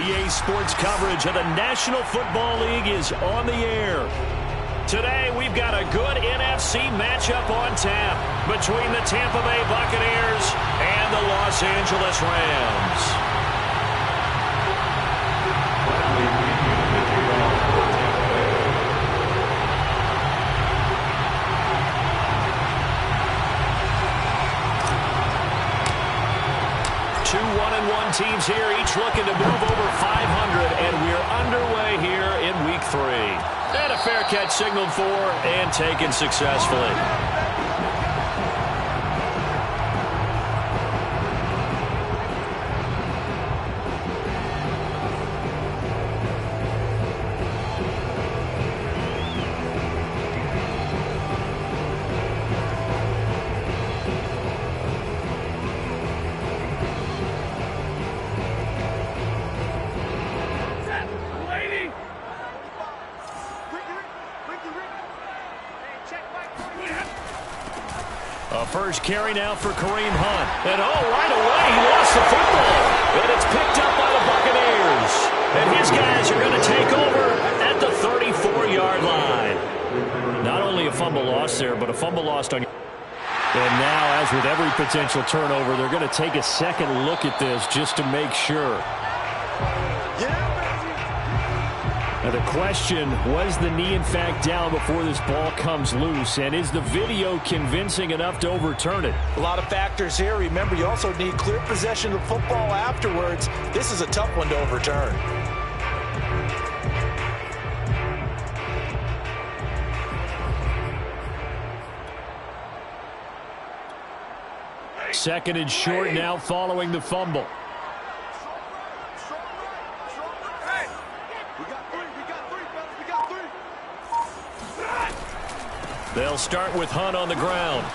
NBA sports coverage of the National Football League is on the air. Today, we've got a good NFC matchup on tap between the Tampa Bay Buccaneers and the Los Angeles Rams. Two 1-1 teams here, each looking to move over 500, and we're underway here in Week 3. And a fair catch signaled for and taken successfully. First carry now for Kareem Hunt. And right away, he lost the football. And it's picked up by the Buccaneers. And his guys are going to take over at the 34-yard line. Not only a fumble loss there, but a fumble lost on. And now, as with every potential turnover, they're going to take a second look at this just to make sure. Now the question, was the knee in fact down before this ball comes loose? And is the video convincing enough to overturn it? A lot of factors here. Remember, you also need clear possession of the football afterwards. This is a tough one to overturn. Second and short now following the fumble. They'll start with Hunt on the ground.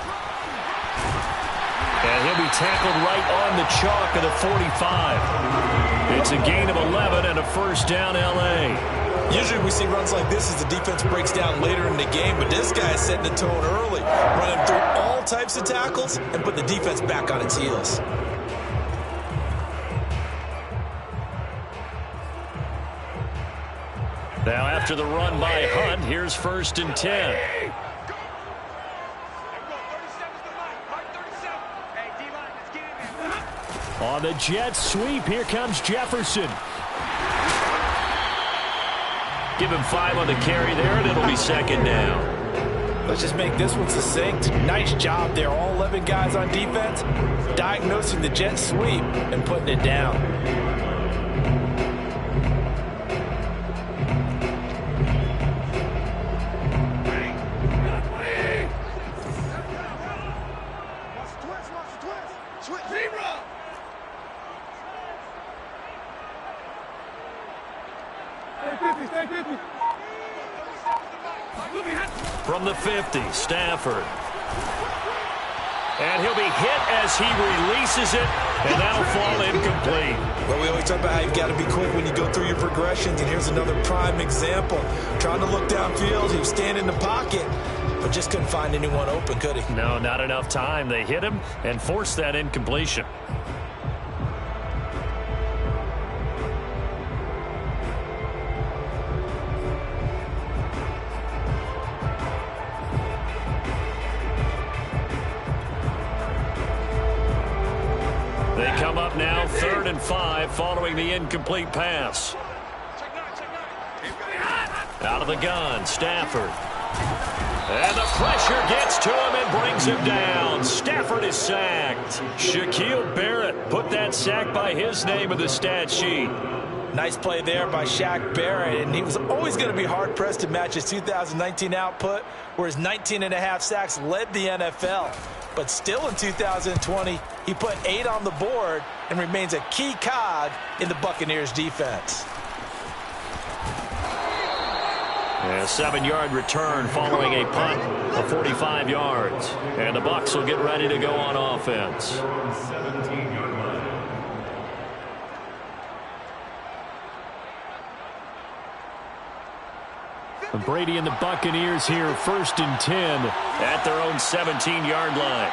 And he'll be tackled right on the chalk of the 45. It's a gain of 11 and a first down, L.A. Usually we see runs like this as the defense breaks down later in the game, but this guy is setting the tone early, running through all types of tackles and put the defense back on its heels. Now after the run by Hunt, here's first and 10. On the jet sweep, here comes Jefferson. Give him 5 on the carry there, and it'll be second down. Let's just make this one succinct. Nice job there. All 11 guys on defense diagnosing the jet sweep and putting it down. From the 50, Stafford. And he'll be hit as he releases it, and that'll fall incomplete. Well, we always talk about how you've got to be quick when you go through your progressions, and here's another prime example. Trying to look downfield, he was standing in the pocket, but just couldn't find anyone open, could he? No, not enough time. They hit him and forced that incompletion. Come up now, 3rd and 5 following the incomplete pass. Out of the gun, Stafford. And the pressure gets to him and brings him down. Stafford is sacked. Shaquille Barrett put that sack by his name in the stat sheet. Nice play there by Shaq Barrett, and he was always going to be hard-pressed to match his 2019 output, where his 19.5 sacks led the NFL. But still in 2020, he put 8 on the board and remains a key cog in the Buccaneers defense. A 7-yard return following a punt of 45 yards. And the Bucs will get ready to go on offense. Brady and the Buccaneers here, 1st and 10 at their own 17-yard line.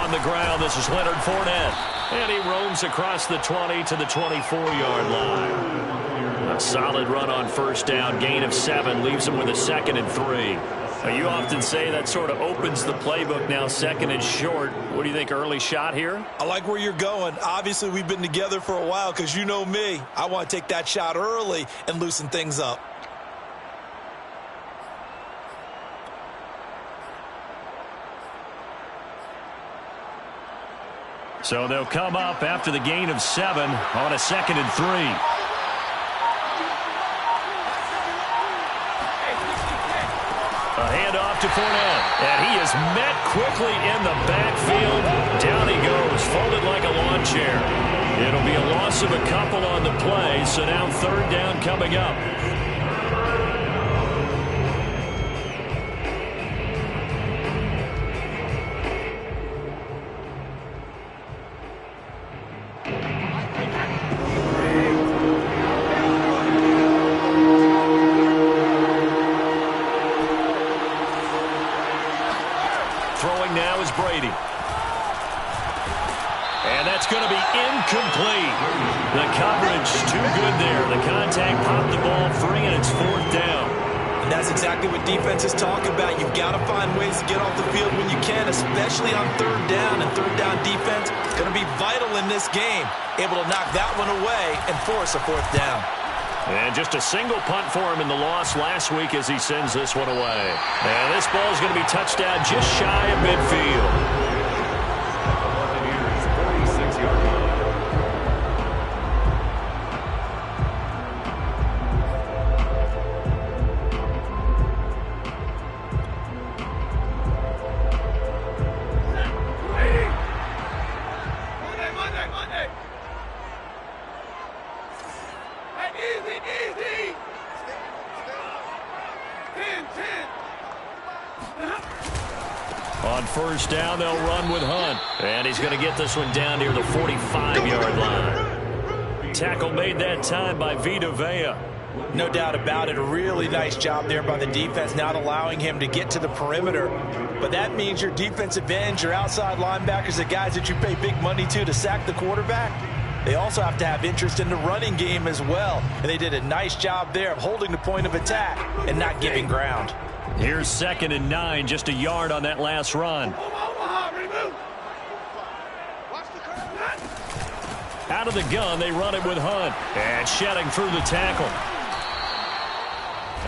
On the ground, this is Leonard Fournette. And he roams across the 20 to the 24-yard line. A solid run on first down, gain of 7, leaves him with a 2nd and 3. You often say that sort of opens the playbook now, 2nd and short. What do you think, early shot here? I like where you're going. Obviously, we've been together for a while because you know me. I want to take that shot early and loosen things up. So they'll come up after the gain of 7 on a 2nd and 3. A handoff to Fournette, and he is met quickly in the backfield. Down he goes, folded like a lawn chair. It'll be a loss of a couple on the play, so now 3rd down coming up. Throwing now is Brady. And that's going to be incomplete. The coverage too good there. The contact popped the ball free, and it's 4th down. And that's exactly what defenses talk about. You've got to find ways to get off the field when you can, especially on 3rd down. And 3rd down defense is going to be vital in this game. Able to knock that one away and force a 4th down. And just a single punt for him in the loss last week as he sends this one away. And this ball is going to be touched down just shy of midfield. On first down, they'll run with Hunt. And he's going to get this one down near the 45-yard line. Tackle made that time by Vita Vea. No doubt about it. A really nice job there by the defense, not allowing him to get to the perimeter. But that means your defensive ends, your outside linebackers, the guys that you pay big money to sack the quarterback, they also have to have interest in the running game as well. And they did a nice job there of holding the point of attack and not giving ground. Here's 2nd and 9, just a yard on that last run. Out of the gun, they run it with Hunt. And shedding through the tackle.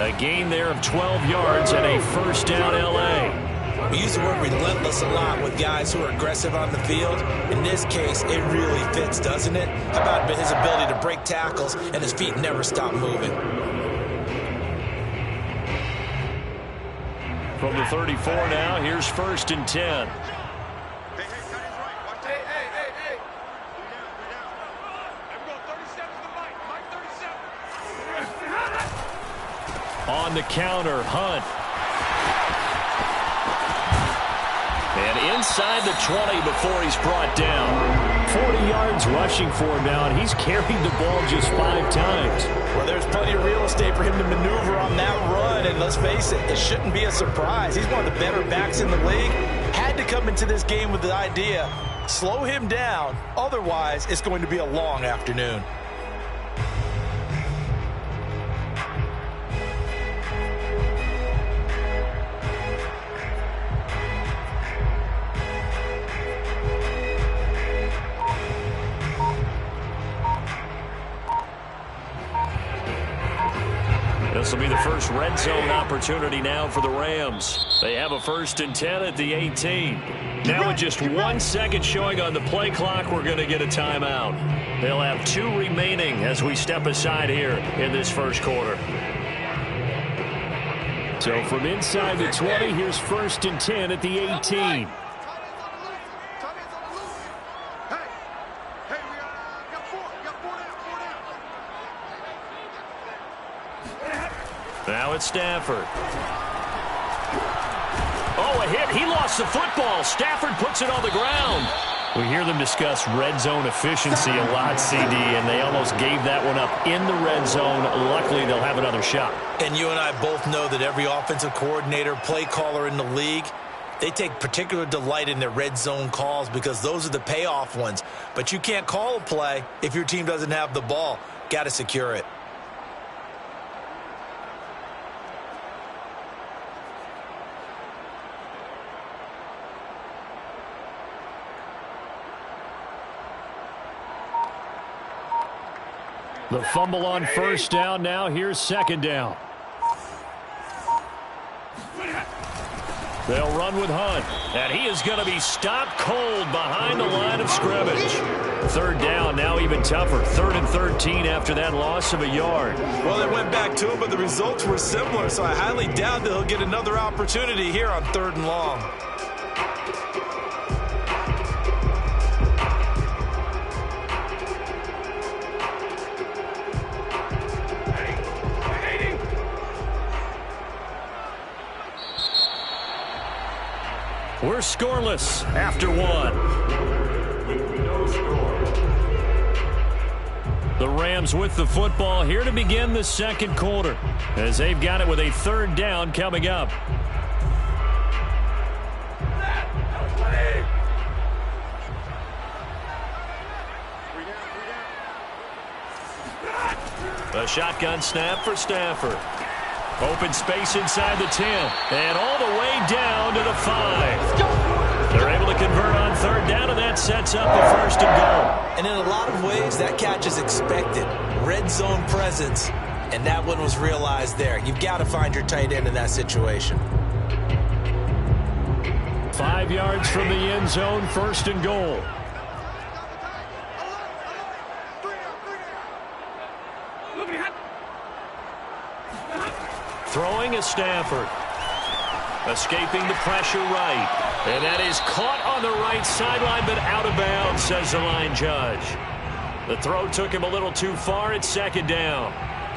A gain there of 12 yards and a 1st down L.A. We use the word relentless a lot with guys who are aggressive on the field. In this case, it really fits, doesn't it? How about his ability to break tackles and his feet never stop moving? From the 34 now, here's 1st and 10. On the counter, Hunt. And inside the 20 before he's brought down. 40 yards rushing for him now, and he's carried the ball just 5 times. Well, there's plenty of real estate for him to maneuver on that run, and let's face it, it shouldn't be a surprise. He's one of the better backs in the league. Had to come into this game with the idea, slow him down, otherwise it's going to be a long afternoon. This will be the first red zone opportunity now for the Rams. They have a 1st and 10 at the 18. Now with just 1 second showing on the play clock, we're going to get a timeout. They'll have 2 remaining as we step aside here in this first quarter. So from inside the 20, here's 1st and 10 at the 18. Now it's Stafford. Oh, a hit. He lost the football. Stafford puts it on the ground. We hear them discuss red zone efficiency a lot, CD, and they almost gave that one up in the red zone. Luckily, they'll have another shot. And you and I both know that every offensive coordinator, play caller in the league, They take particular delight in their red zone calls because those are the payoff ones. But you can't call a play if your team doesn't have the ball. Got to secure it. The fumble on first down. Now here's second down. They'll run with Hunt, and he is going to be stopped cold behind the line of scrimmage. Third down, now even tougher. 3rd and 13 after that loss of a yard. Well, they went back to him, but the results were similar, so I highly doubt that he'll get another opportunity here on 3rd and long. We're scoreless after one. The Rams with the football here to begin the second quarter, as they've got it with a 3rd down coming up. A shotgun snap for Stafford. Open space inside the 10, and all the way down to the 5. They're able to convert on 3rd down, and that sets up a 1st and goal. And in a lot of ways, that catch is expected. Red zone presence, and that one was realized there. You've got to find your tight end in that situation. 5 yards from the end zone, 1st and goal. Throwing is Stafford. Escaping the pressure right. And that is caught on the right sideline, but out of bounds, says the line judge. The throw took him a little too far. It's 2nd down.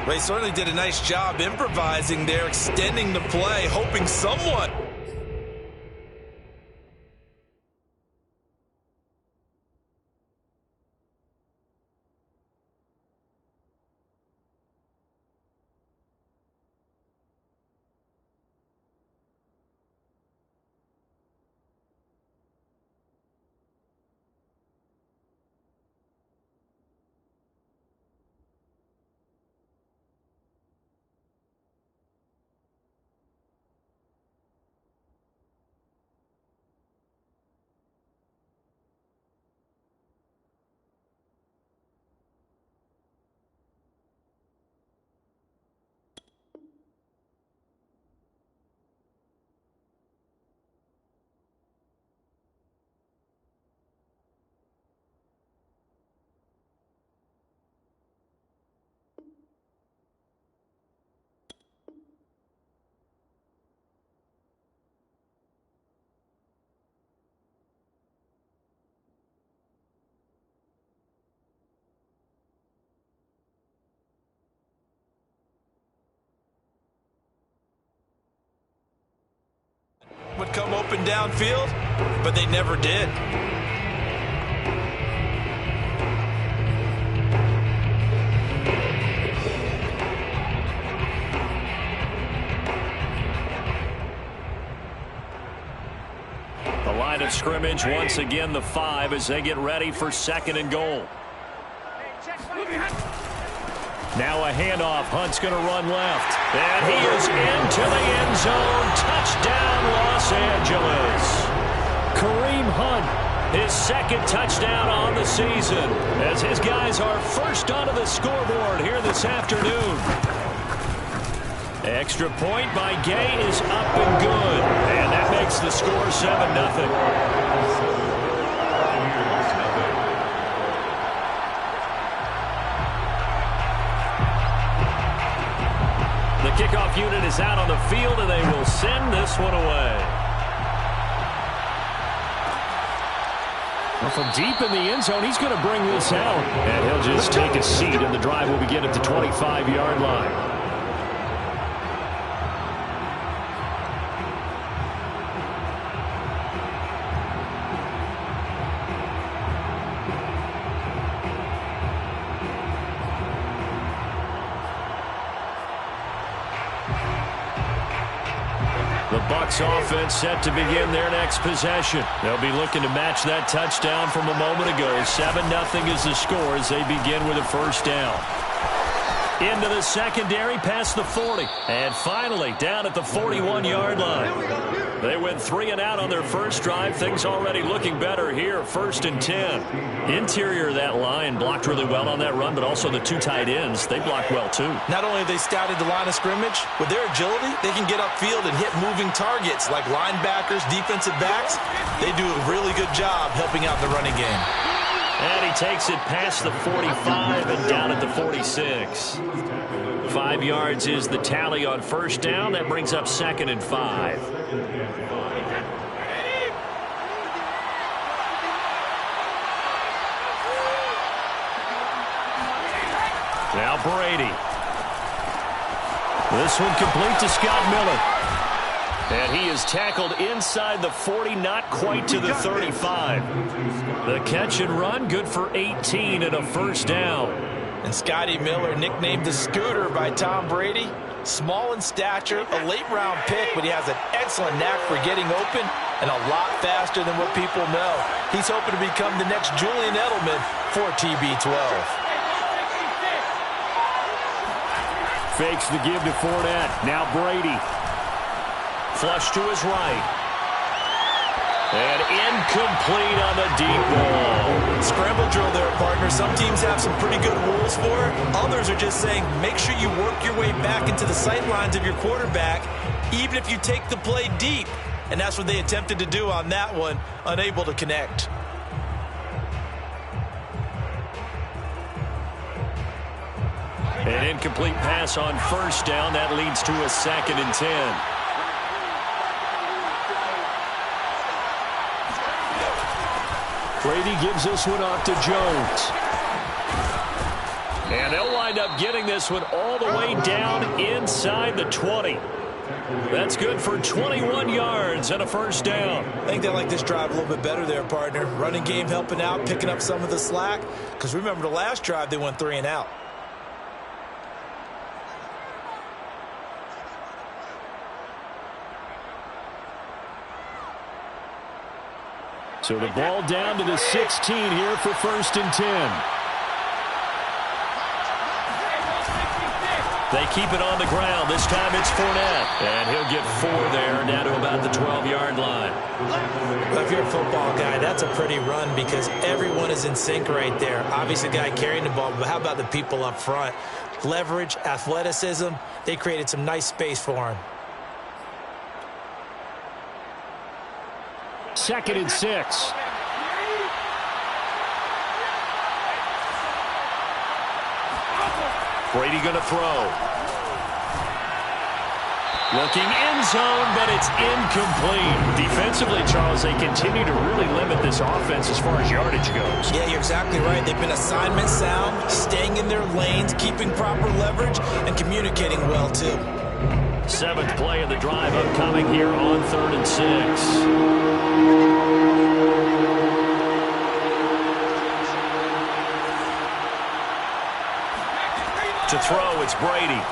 They certainly did a nice job improvising there, extending the play, hoping someone. Would come open downfield, but they never did. The line of scrimmage, once again the 5 as they get ready for 2nd and goal. Now a handoff. Hunt's going to run left. And he is into the end zone. Touchdown, Los Angeles. Kareem Hunt, his 2nd touchdown on the season, as his guys are first onto the scoreboard here this afternoon. Extra point by Gay is up and good. And that makes the score 7-0. The kickoff unit is out on the field, and they will send this one away. Well, from deep in the end zone, he's going to bring this out. And he'll just take a seat, and the drive will begin at the 25-yard line. The Bucs offense set to begin their next possession. They'll be looking to match that touchdown from a moment ago. 7-0 is the score as they begin with a first down. Into the secondary, past the 40. And finally, down at the 41-yard line. They went 3 and out on their first drive. Things already looking better here, 1st and 10. Interior of that line blocked really well on that run, but also the 2 tight ends, they blocked well too. Not only have they scouted the line of scrimmage, with their agility, they can get upfield and hit moving targets like linebackers, defensive backs. They do a really good job helping out the running game. And he takes it past the 45 and down at the 46. 5 yards is the tally on first down. That brings up 2nd and 5. Now Brady. This one complete to Scott Miller. And he is tackled inside the 40, not quite to the 35. The catch and run, good for 18 and a first down. And Scotty Miller, nicknamed the Scooter by Tom Brady. Small in stature, a late-round pick, but he has an excellent knack for getting open and a lot faster than what people know. He's hoping to become the next Julian Edelman for TB12. Fakes the give to Fournette. Now Brady. Flush to his right. And incomplete on the deep ball. Scramble drill there, partner. Some teams have some pretty good rules for it. Others are just saying, make sure you work your way back into the sight lines of your quarterback, even if you take the play deep. And that's what they attempted to do on that one, unable to connect. An incomplete pass on first down. That leads to a 2nd and 10. Brady gives this one off to Jones. And they'll wind up getting this one all the way down inside the 20. That's good for 21 yards and a first down. I think they like this drive a little bit better there, partner. Running game helping out, picking up some of the slack. Because remember, the last drive, they went 3 and out. So the ball down to the 16 here for 1st and 10. They keep it on the ground. This time it's Fournette. And he'll get 4 there, down to about the 12-yard line. Well, if you're a football guy, that's a pretty run because everyone is in sync right there. Obviously, the guy carrying the ball, but how about the people up front? Leverage, athleticism, they created some nice space for him. 2nd and 6. Brady going to throw. Looking end zone, but it's incomplete. Defensively, Charles, they continue to really limit this offense as far as yardage goes. Yeah, you're exactly right. They've been assignment sound, staying in their lanes, keeping proper leverage, and communicating well, too. 7th play of the drive upcoming here on 3rd and 6. To throw, it's Brady.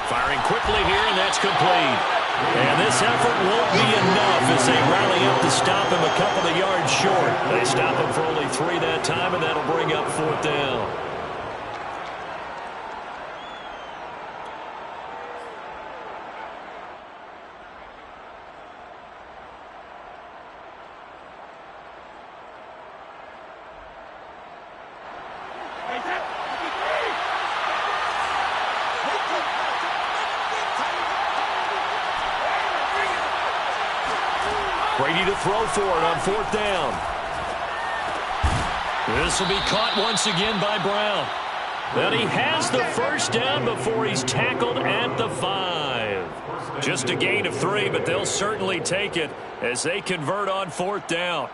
Firing quickly here, and that's complete. And this effort won't be enough as they rally up to stop him a couple of yards short. They stop him for only 3 that time, and that'll bring up 4th down. Brady to throw for it on 4th down. This will be caught once again by Brown. Then he has the first down before he's tackled at the 5. Just a gain of 3, but they'll certainly take it as they convert on 4th down.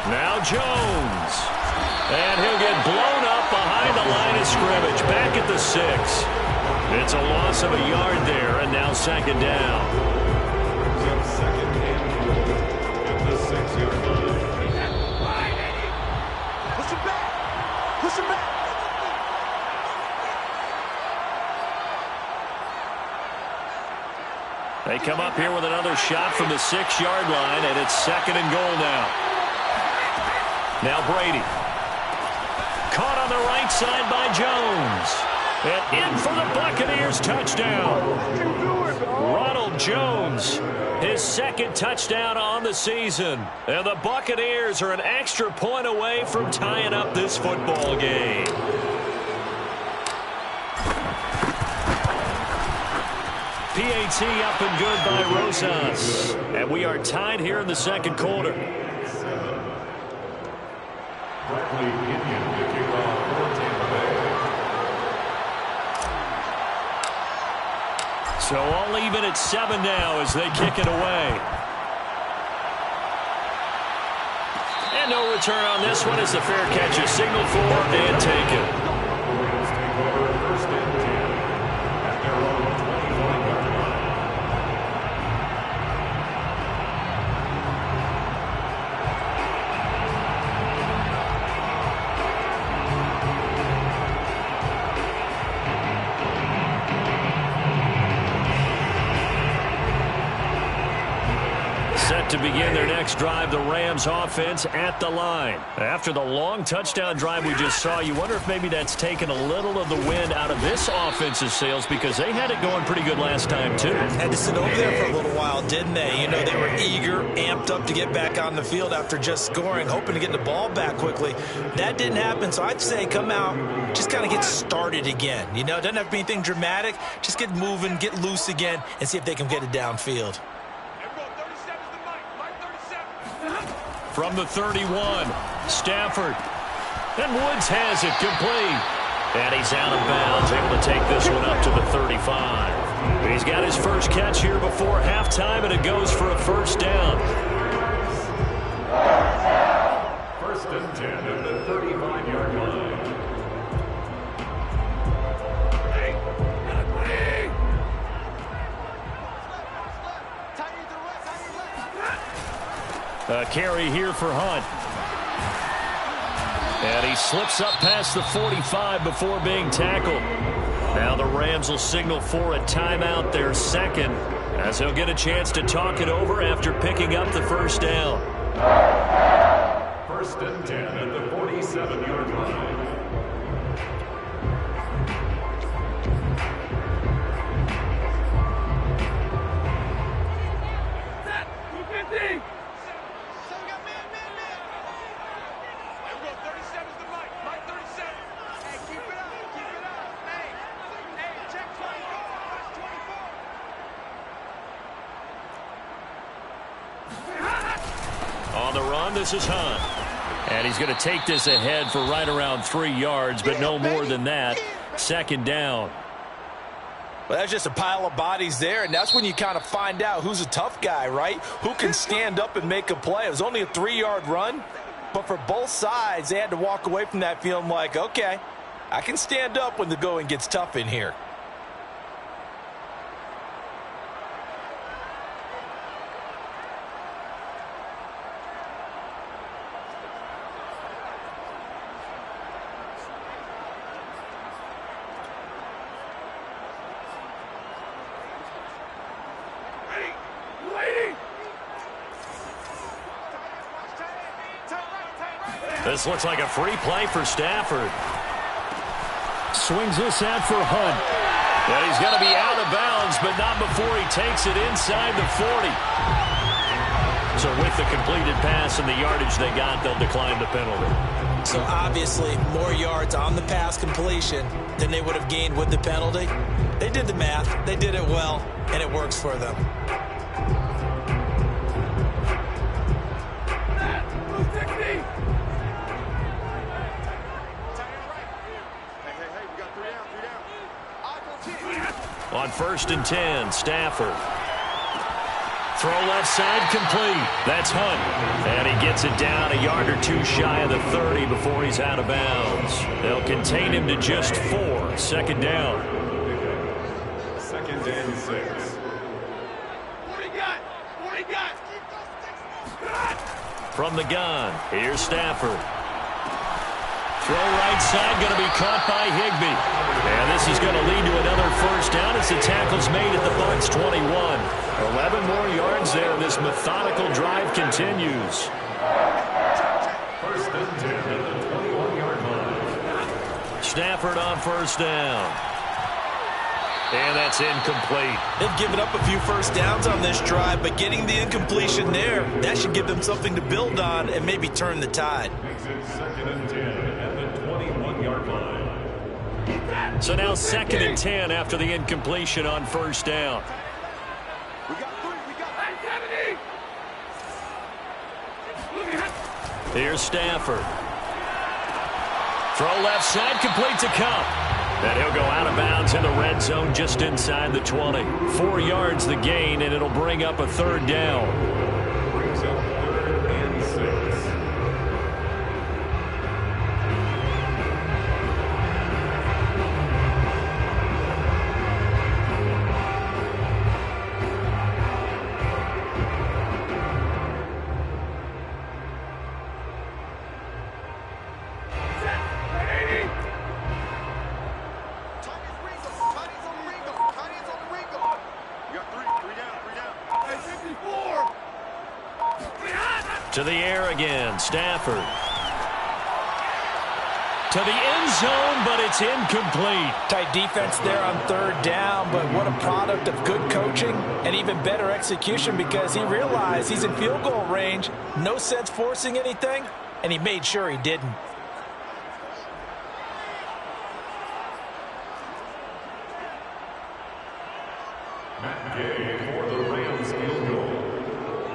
Now Jones. And he'll get blown up behind the line of scrimmage. Back at the 6. It's a loss of a yard there, and now second down. Second and goal at the 6-yard line. Push him back. Push him back. They come up here with another shot from the 6-yard line, and it's second and goal now. Now Brady. Caught on the right side by Jones. And in for the Buccaneers touchdown. Ronald Jones, his second touchdown on the season. And the Buccaneers are an extra point away from tying up this football game. PAT up and good by Rosas. And we are tied here in the second quarter. So all even at 7 now as they kick it away. And no return on this one as the fair catch is signaled for and taken. To begin their next drive, the Rams offense at the line. After the long touchdown drive we just saw, you wonder if maybe that's taken a little of the wind out of this offense's sails because they had it going pretty good last time too. Had to sit over there for a little while, didn't they? You know, they were eager, amped up to get back on the field after just scoring, hoping to get the ball back quickly. That didn't happen, so I'd say come out, just kind of get started again. You know, it doesn't have to be anything dramatic. Just get moving, get loose again, and see if they can get it downfield. From the 31, Stafford. And Woods has it complete. And he's out of bounds, able to take this one up to the 35. He's got his first catch here before halftime, and it goes for a first down. First and 10 at the 35-yard line. A carry here for Hunt. And he slips up past the 45 before being tackled. Now the Rams will signal for a timeout, their second, as he'll get a chance to talk it over after picking up the first down. First and 10 at the 47-yard line. On the run, this is Hunt. And he's going to take this ahead for right around 3 yards, but no more than that. Second down. Well, that's just a pile of bodies there, and that's when you kind of find out who's a tough guy, right? Who can stand up and make a play. It was only a 3-yard run, but for both sides, they had to walk away from that feeling like, okay, I can stand up when the going gets tough in here. This looks like a free play for Stafford. Swings this out for Hunt. And he's going to be out of bounds, but not before he takes it inside the 40. So with the completed pass and the yardage they got, they'll decline the penalty. So obviously more yards on the pass completion than they would have gained with the penalty. They did the math. They did it well, and it works for them. On first and 10, Stafford. Throw left side complete. That's Hunt. And he gets it down a yard or two shy of the 30 before he's out of bounds. They'll contain him to just 4. Second down. and 6. From the gun, here's Stafford. Throw right side, going to be caught by Higbee. And this is going to lead to another first down as the tackle's made at the Bucs 21. 11 more yards there. This methodical drive continues. First and 10 at the 21-yard line. Stafford on first down. And that's incomplete. They've given up a few first downs on this drive, but getting the incompletion there, that should give them something to build on and maybe turn the tide. Makes it second and 10 at the 21-yard line. So now second and 10 after the incompletion on first down. Here's Stafford. Throw left side, complete to Cup. And he'll go out of bounds in the red zone just inside the 20. 4 yards the gain, and it'll bring up a third down. Brings up third and 6. To the air again, Stafford. To the end zone, but it's incomplete. Tight defense there on third down, but what a product of good coaching and even better execution because he realized he's in field goal range. No sense forcing anything, and he made sure he didn't. Matt Gay for the Rams field goal.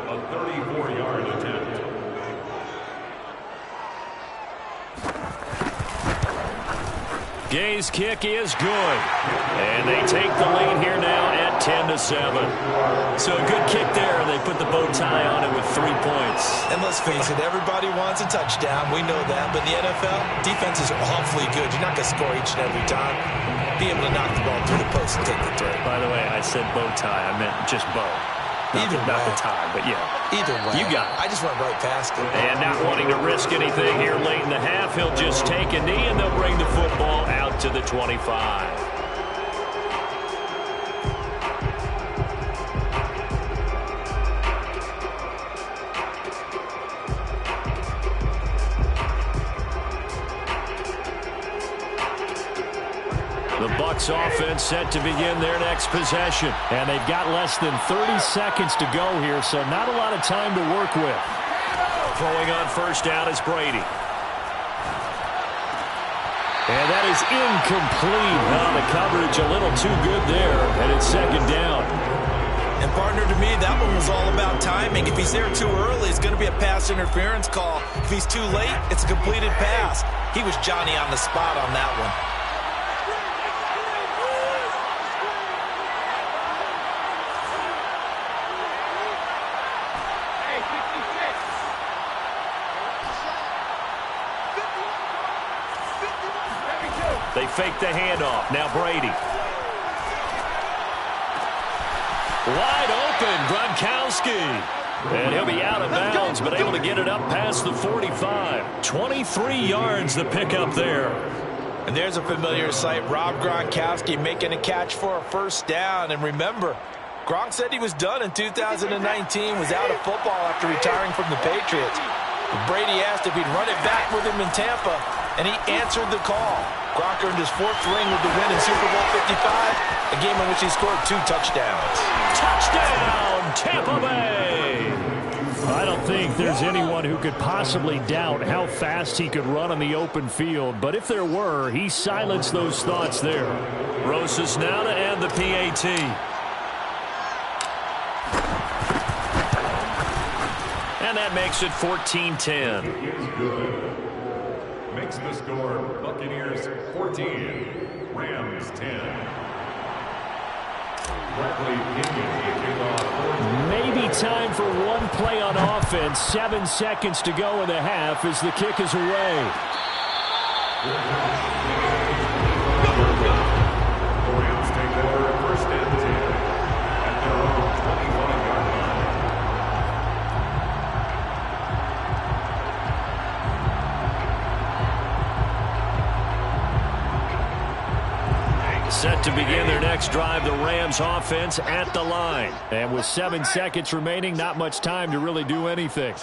A 34-yard attempt. Gay's kick is good. And they take the lead here now at 10-7. So a good kick there, and they put the bow tie on it with 3 points. And let's face it, everybody wants a touchdown. We know that. But in the NFL, defenses are awfully good. You're not going to score each and every time. Be able to knock the ball through the post and take the throw. By the way, I said bow tie. I meant just bow. Not the tie, but yeah. Either way. You got it. I just went right past it. And not wanting to risk anything here late in the half, he'll just take a knee, and they'll bring the football out to the 25. The Bucs offense set to begin their next possession. And they've got less than 30 seconds to go here, so not a lot of time to work with. Throwing on first down is Brady. And that is incomplete. Well, the coverage a little too good there, and it's second down. And partner, to me, that one was all about timing. If he's there too early, it's going to be a pass interference call. If he's too late, it's a completed pass. He was Johnny on the spot on that one. They fake the handoff. Now Brady. Wide open, Gronkowski. And he'll be out of bounds, but able to get it up past the 45. 23 yards the pickup there. And there's a familiar sight. Rob Gronkowski making a catch for a first down. And remember, Gronk said he was done in 2019, was out of football after retiring from the Patriots. Brady asked if he'd run it back with him in Tampa, and he answered the call. Gronk earned his 4th ring with the win in Super Bowl 55, a game in which he scored 2 touchdowns. Touchdown, Tampa Bay! I don't think there's anyone who could possibly doubt how fast he could run on the open field, but if there were, he silenced those thoughts there. Rosas now to end the PAT. And that makes it 14-10. Is good. Makes the score Buccaneers 14, Rams 10. Maybe time for one play on offense. 7 seconds to go in the half as the kick is away. The Rams take over first and 10. Set to begin their next drive, the Rams offense at the line. And with 7 seconds remaining, not much time to really do anything.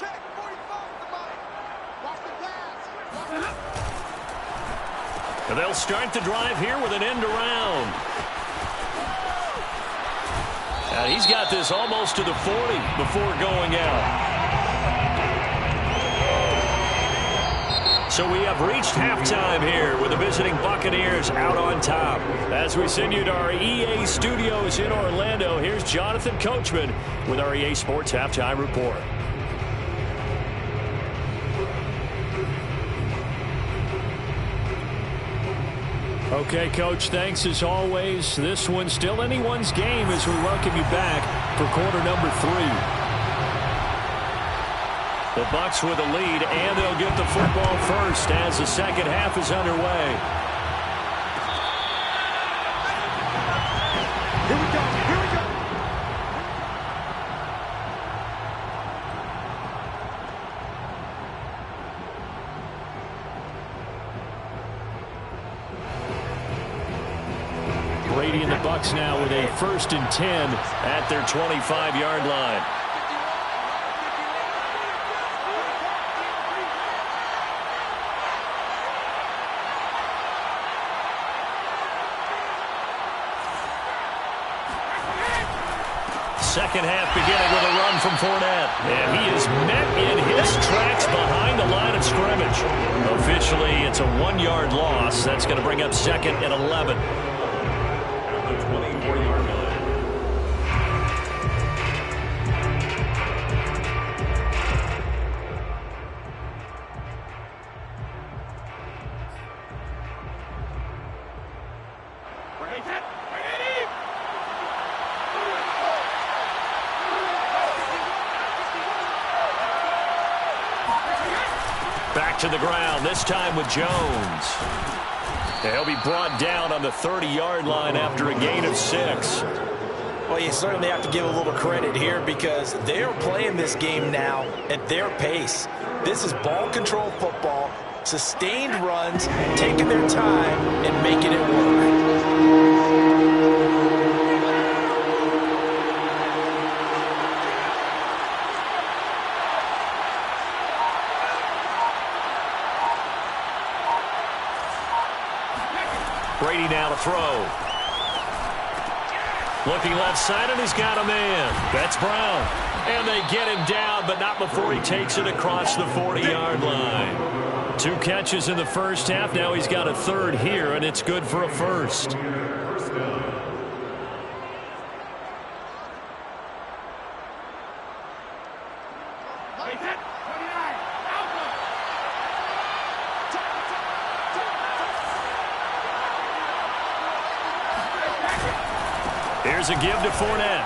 And they'll start the drive here with an end around. And he's got this almost to the 40 before going out. So we have reached halftime here with the visiting Buccaneers out on top. As we send you to our EA studios in Orlando, here's Jonathan Coachman with our EA Sports Halftime Report. Okay, Coach, thanks as always. This one's still anyone's game as we welcome you back for quarter number 3. The Bucs with a lead, and they'll get the football first as the second half is underway. Here we go. Here we go. Brady and the Bucs now with a 1st and 10 at their 25-yard line. Second half beginning with a run from Fournette. And he is met in his tracks behind the line of scrimmage. Officially, it's a 1-yard loss. That's going to bring up 2nd and 11. At the 24-yard line. Back to the ground, this time with Jones. And he'll be brought down on the 30-yard line after a gain of 6. Well, you certainly have to give a little credit here because they're playing this game now at their pace. This is ball control football, sustained runs, taking their time and making it work. Brady now to throw. Looking left side, and he's got a man. That's Brown. And they get him down, but not before he takes it across the 40-yard line. 2 catches in the first half. Now he's got a 3rd here, and it's good for a 1st. Here's a give to Fournette.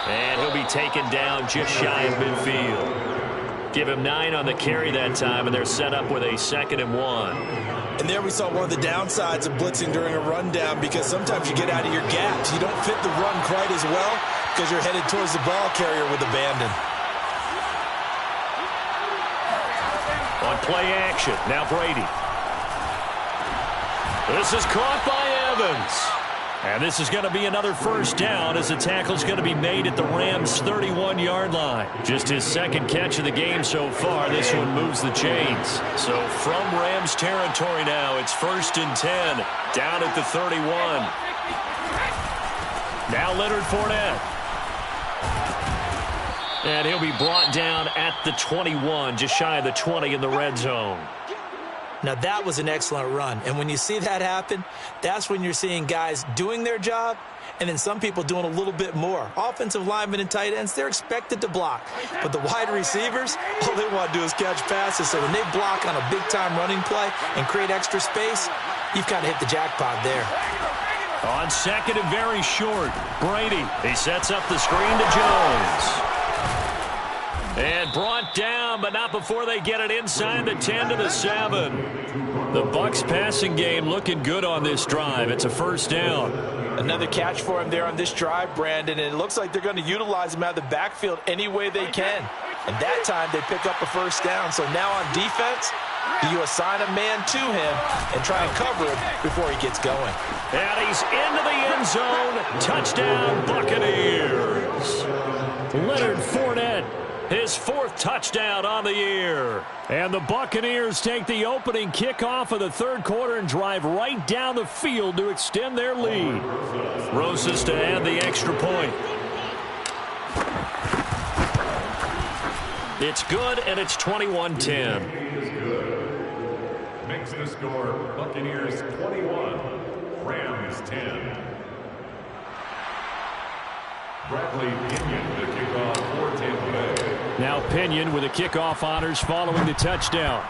And he'll be taken down just shy of midfield. Give him 9 on the carry that time, and they're set up with a 2nd and 1. And there we saw one of the downsides of blitzing during a rundown because sometimes you get out of your gaps. You don't fit the run quite as well because you're headed towards the ball carrier with abandon. On play action, now Brady. This is caught by Evans. And this is going to be another 1st down as the tackle's going to be made at the Rams' 31-yard line. Just his 2nd catch of the game so far. This one moves the chains. So from Rams territory now, it's 1st and 10 down at the 31. Now Leonard Fournette. And he'll be brought down at the 21, just shy of the 20 in the red zone. Now, that was an excellent run. And when you see that happen, that's when you're seeing guys doing their job and then some people doing a little bit more. Offensive linemen and tight ends, they're expected to block. But the wide receivers, all they want to do is catch passes. So when they block on a big-time running play and create extra space, you've kind of hit the jackpot there. On 2nd and very short, Brady. He sets up the screen to Jones. And brought down, but not before they get it inside the 10 to the 7. The Bucs passing game looking good on this drive. It's a 1st down. Another catch for him there on this drive, Brandon, and it looks like they're going to utilize him out of the backfield any way they can. And that time they pick up a 1st down. So now on defense, Do you assign a man to him and try and cover him before he gets going? And he's into the end zone. Touchdown, Buccaneers. Leonard Fournette, his 4th touchdown on the year. And the Buccaneers take the opening kickoff of the 3rd quarter and drive right down the field to extend their lead. Rosas to add the extra point. It's good, and it's 21-10. Makes the score Buccaneers 21, Rams 10. Bradley Pinion to kick off for Tampa Bay. Now Pinion with the kickoff honors following the touchdown.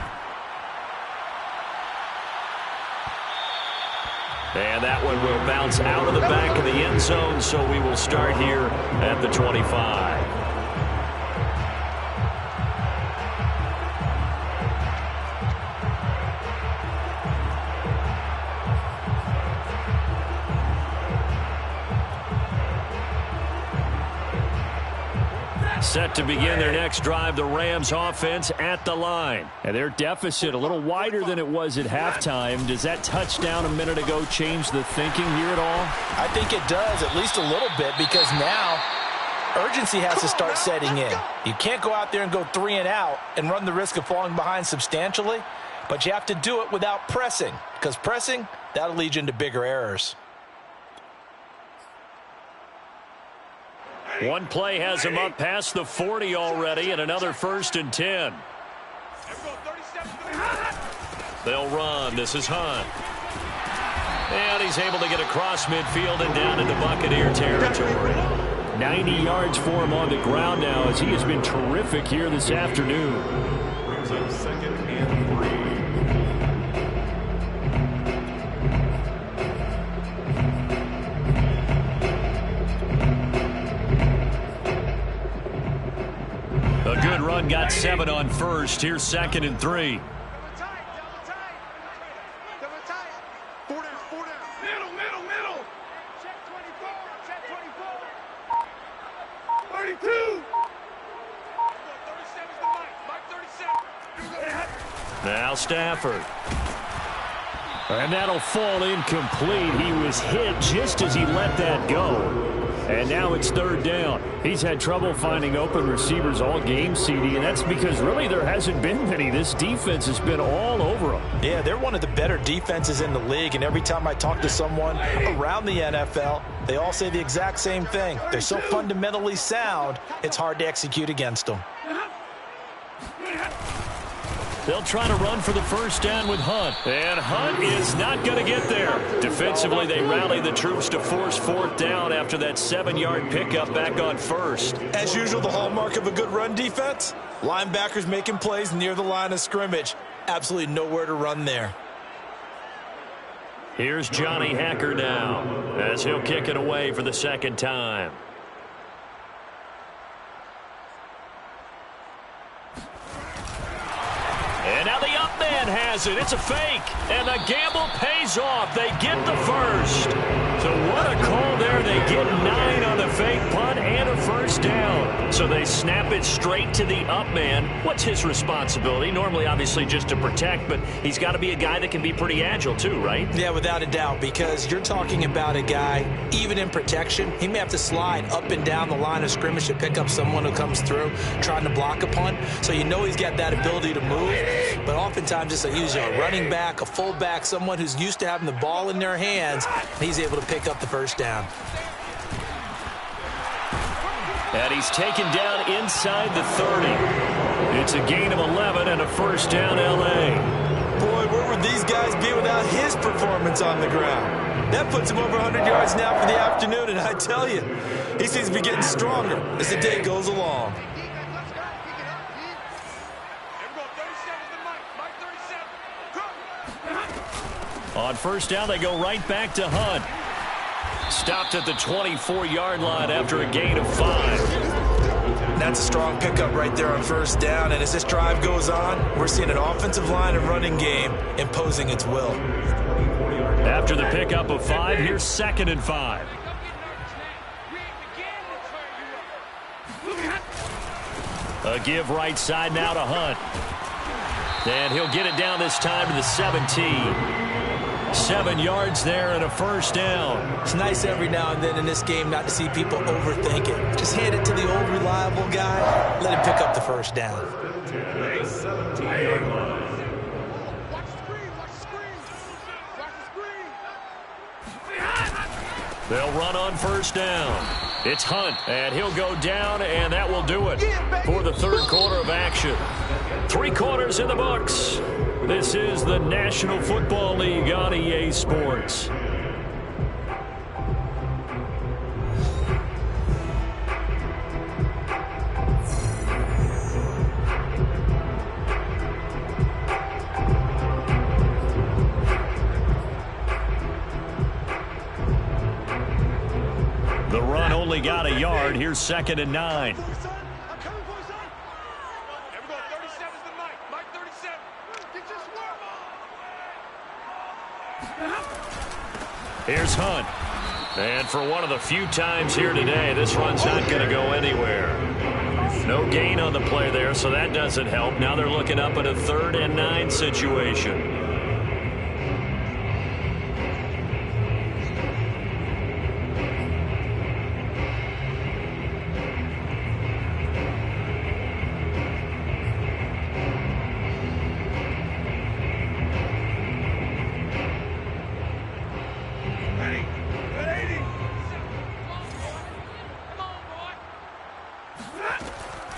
And that one will bounce out of the back of the end zone, so we will start here at the 25. Set to begin their next drive, the Rams offense at the line. And their deficit a little wider than it was at halftime. Does that touchdown a minute ago change the thinking here at all? I think it does, at least a little bit, because now urgency has to start setting in. You can't go out there and go 3 and out and run the risk of falling behind substantially, but you have to do it without pressing, because pressing, that'll lead you into bigger errors. One play has him up past the 40 already, and another 1st and 10. They'll run. This is Hunt. And he's able to get across midfield and down into Buccaneer territory. 90 yards for him on the ground now, as he has been terrific here this afternoon. Brings up 2nd and 3. A good run, got 7 on 1st. Here's 2nd and 3. Middle. Check 24. 32. 37's the Mike 37. Now Stafford. And that'll fall incomplete. He was hit just as he let that go. And now it's 3rd down. He's had trouble finding open receivers all game, CD, and that's because really there hasn't been many. This defense has been all over them. Yeah, they're one of the better defenses in the league, and every time I talk to someone around the NFL, they all say the exact same thing. They're so fundamentally sound, it's hard to execute against them. They'll try to run for the 1st down with Hunt. And Hunt is not going to get there. Defensively, they rally the troops to force 4th down after that 7-yard pickup back on 1st. As usual, the hallmark of a good run defense, linebackers making plays near the line of scrimmage. Absolutely nowhere to run there. Here's Johnny Hacker now, as he'll kick it away for the 2nd time. And now the up man has it. It's a fake. And the gamble pays off. They get the 1st. So what a call there. They get 9 on the fake punt and a 1st down. So they snap it straight to the up man. What's his responsibility? Normally, obviously, just to protect, but he's got to be a guy that can be pretty agile too, right? Yeah, without a doubt, because you're talking about a guy, even in protection, he may have to slide up and down the line of scrimmage to pick up someone who comes through trying to block a punt. So you know he's got that ability to move, but oftentimes it's usually a running back, a fullback, someone who's used to having the ball in their hands, and he's able to pick up the 1st down. And he's taken down inside the 30. It's a gain of 11 and a 1st down, L.A. Boy, where would these guys be without his performance on the ground? That puts him over 100 yards now for the afternoon, and I tell you, he seems to be getting stronger as the day goes along. On 1st down, they go right back to Hunt. Stopped at the 24-yard line after a gain of 5. That's a strong pickup right there on 1st down, and as this drive goes on, we're seeing an offensive line and running game imposing its will. After the pickup of 5, here's 2nd and 5. A give right side now to Hunt. And he'll get it down this time to the 17. 7 yards there and a first down. It's nice every now and then in this game not to see people overthink it. Just hand it to the old reliable guy. Let him pick up the first down. A 17-yard line. Watch the screen, watch the screen. Watch the screen. They'll run on first down. It's Hunt, and he'll go down, and that will do it for the third quarter of action. 3 quarters in the books. This is the National Football League on EA Sports. The run only got a yard. Here's 2nd and 9. I'm coming for you, son. Here we go. 37's the Mike. Mike 37. Get your swerve on. Here's Hunt. And for one of the few times here today, this run's not going to go anywhere. No gain on the play there, so that doesn't help. Now they're looking up at a 3rd and 9 situation.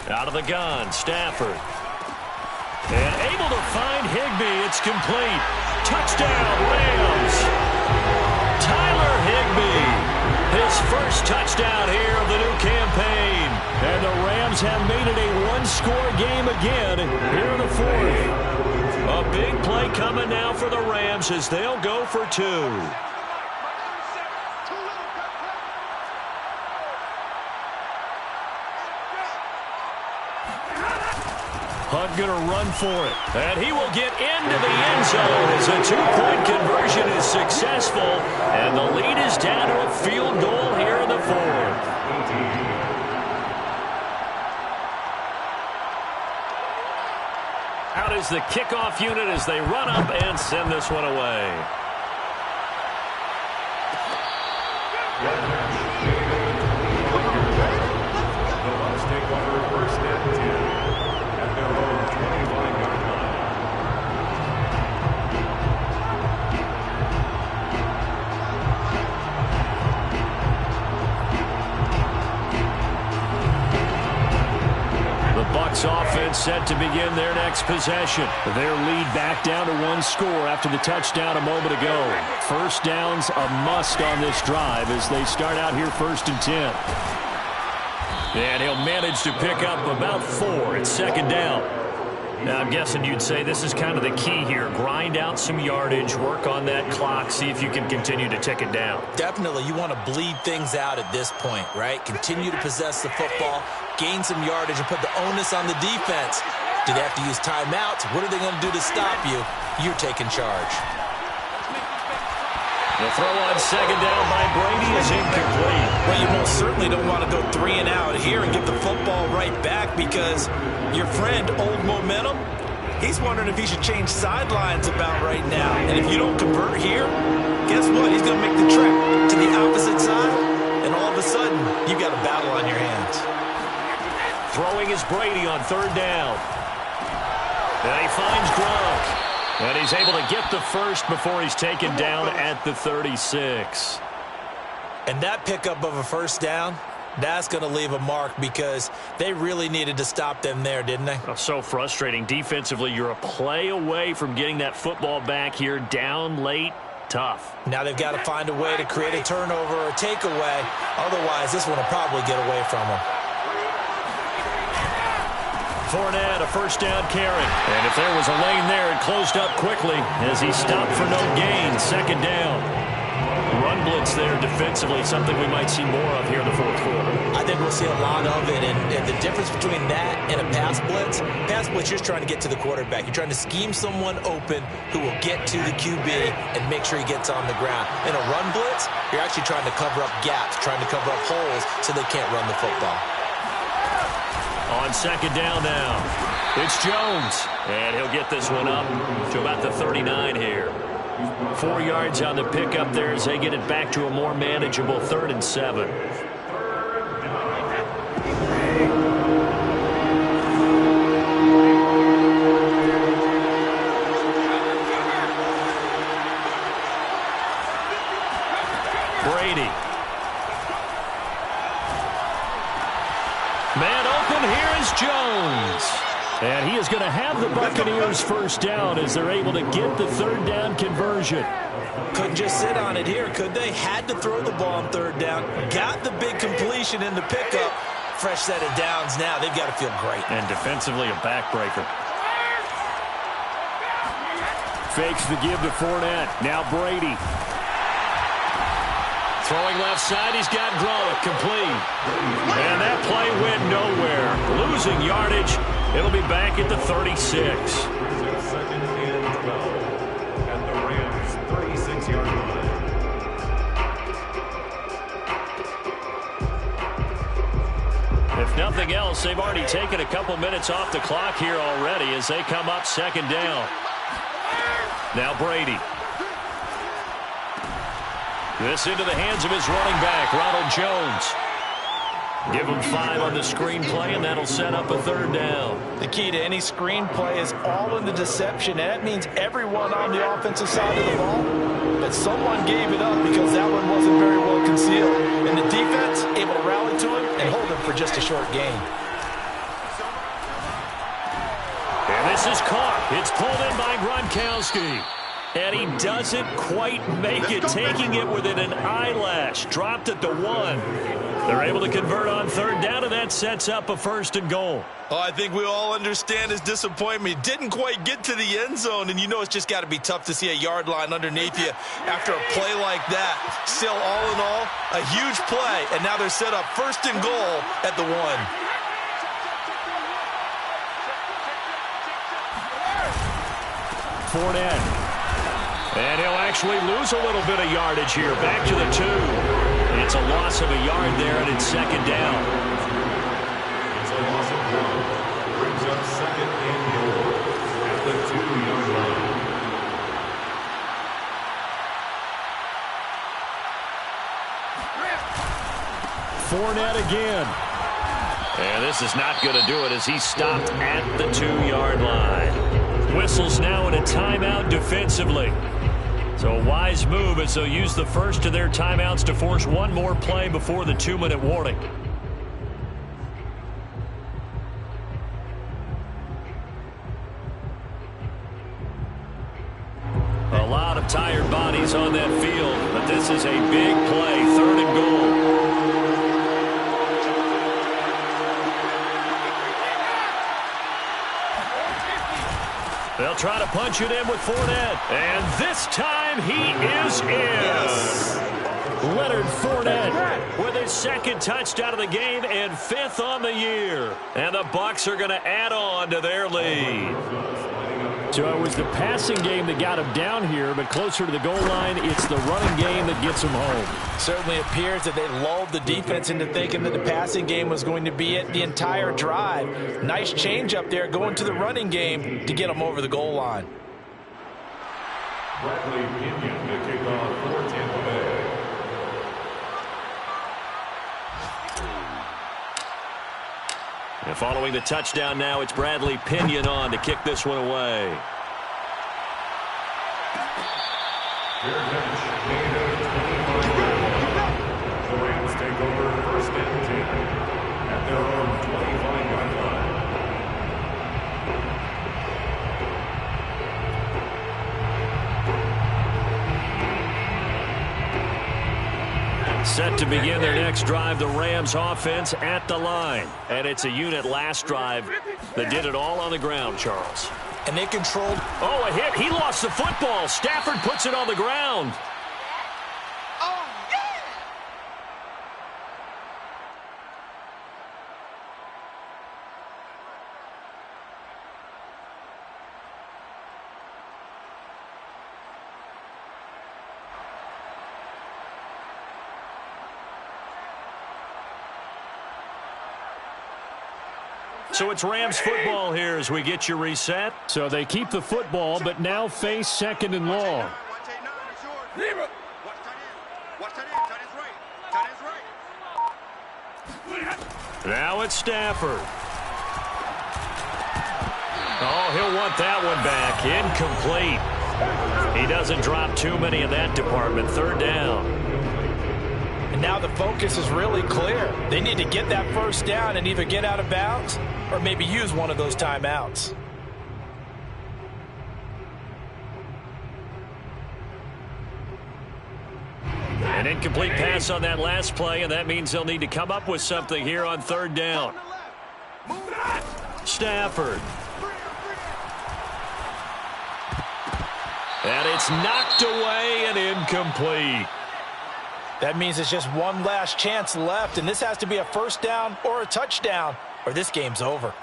Out of the gun, Stafford. And able to find Higbee. It's complete. Touchdown, Rams. Tyler Higbee. His first touchdown here of the new campaign. And the Rams have made it a one-score game again here in the 4th. A big play coming now for the Rams as they'll go for 2. Hunt going to run for it. And he will get into the end zone as a 2-point conversion is successful. And the lead is down to a field goal here in the 4th. Out is the kickoff unit as they run up and send this one away. The Bucs take over 1st and 10 at their own 25-yard line. The Bucs offense set to begin their next possession. Their lead back down to 1 score after the touchdown a moment ago. First down's a must on this drive as they start out here 1st and 10. And he'll manage to pick up about 4 at 2nd down. Now, I'm guessing you'd say this is kind of the key here. Grind out some yardage, work on that clock, see if you can continue to tick it down. Definitely, you want to bleed things out at this point, right? Continue to possess the football, gain some yardage, and put the onus on the defense. Do they have to use timeouts? What are they going to do to stop you? You're taking charge. The throw on 2nd down by Brady is incomplete. Well, you most certainly don't want to go 3 and out here and get the football right back because your friend, Old Momentum, he's wondering if he should change sidelines about right now. And if you don't convert here, guess what? He's going to make the trek to the opposite side, and all of a sudden, you got a battle on your hands. Throwing is Brady on 3rd down. And he finds Gronk. And he's able to get the first before he's taken down at the 36. And that pickup of a first down, that's going to leave a mark because they really needed to stop them there, didn't they? Oh, so frustrating. Defensively, you're a play away from getting that football back here down late. Tough. Now they've got to find a way to create a turnover or a takeaway. Otherwise, this one will probably get away from them. Fournette, a first down carry. And if there was a lane there, it closed up quickly as he stopped for no gain. 2nd down. Run blitz there defensively, something we might see more of here in the 4th quarter. I think we'll see a lot of it, and the difference between that and a pass blitz, you're just trying to get to the quarterback. You're trying to scheme someone open who will get to the QB and make sure he gets on the ground. In a run blitz, you're actually trying to cover up gaps, trying to cover up holes so they can't run the football. On 2nd down now. It's Jones, and he'll get this one up to about the 39 here. 4 yards on the pickup there as they get it back to a more manageable 3rd and 7. Brady. Man open, here is Jones. And he is going to have the Buccaneers first down as they're able to get the 3rd down conversion. Couldn't just sit on it here, could they? Had to throw the ball on 3rd down. Got the big completion in the pickup. Fresh set of downs now. They've got to feel great. And defensively, a backbreaker. Fakes the give to Fournette. Now Brady. Throwing left side, he's got Gronk complete. And that play went nowhere. Losing yardage. It'll be back at the 36. 2nd and 12 at the Rams' 36-yard line. If nothing else, they've already taken a couple minutes off the clock here already as they come up 2nd down. Now Brady. This into the hands of his running back, Ronald Jones. Give him 5 on the screenplay, and that'll set up a 3rd down. The key to any screenplay is all in the deception, and that means everyone on the offensive side of the ball. But someone gave it up because that one wasn't very well concealed. And the defense able to rally to him and hold him for just a short gain. And this is caught. It's pulled in by Gronkowski. And he doesn't quite make it, taking it within an eyelash. Dropped at the 1. They're able to convert on 3rd down, and that sets up a 1st and goal. Oh, I think we all understand his disappointment. Didn't quite get to the end zone, and you know it's just got to be tough to see a yard line underneath you after a play like that. Still, all in all, a huge play, and now they're set up 1st and goal at the 1. Fournette. And he'll actually lose a little bit of yardage here. Back to the 2. It's a loss of a yard there, and it's 2nd down. It's a loss of 1. Brings up 2nd and goal at the 2-yard line. Fournette again. And this is not going to do it as he's stopped at the 2-yard line. Whistles now in a timeout defensively. So a wise move as they'll use the first of their timeouts to force one more play before the 2-minute warning. A lot of tired bodies on that field, but this is a big play, 3rd and goal. They'll try to punch it in with Fournette. And this time he is in. Yes. Leonard Fournette with his 2nd touchdown of the game and 5th on the year. And the Bucs are going to add on to their lead. So it was the passing game that got him down here, but closer to the goal line, it's the running game that gets him home. Certainly appears that they lulled the defense into thinking that the passing game was going to be it the entire drive. Nice change up there going to the running game to get them over the goal line. Bradley Pinion to kick off for Tampa Bay. And following the touchdown now, it's Bradley Pinion on to kick this one away. Fair catch, gain of 25. The Rams take over 1st and 10 at their own 25-yard line. Set to begin their next drive, the Rams offense at the line. And it's a unit last drive that did it all on the ground, Charles. And they controlled. Oh, a hit. He lost the football. Stafford puts it on the ground. So it's Rams football here as we get you reset. So they keep the football, but now face second and long. Now it's Stafford. Oh, he'll want that one back. Incomplete. He doesn't drop too many in that department. Third down. And now the focus is really clear. They need to get that first down and either get out of bounds or maybe use one of those timeouts. An incomplete pass on that last play, and that means they'll need to come up with something here on third down. Stafford. And it's knocked away and incomplete. That means it's just one last chance left, and this has to be a first down or a touchdown, or this game's over.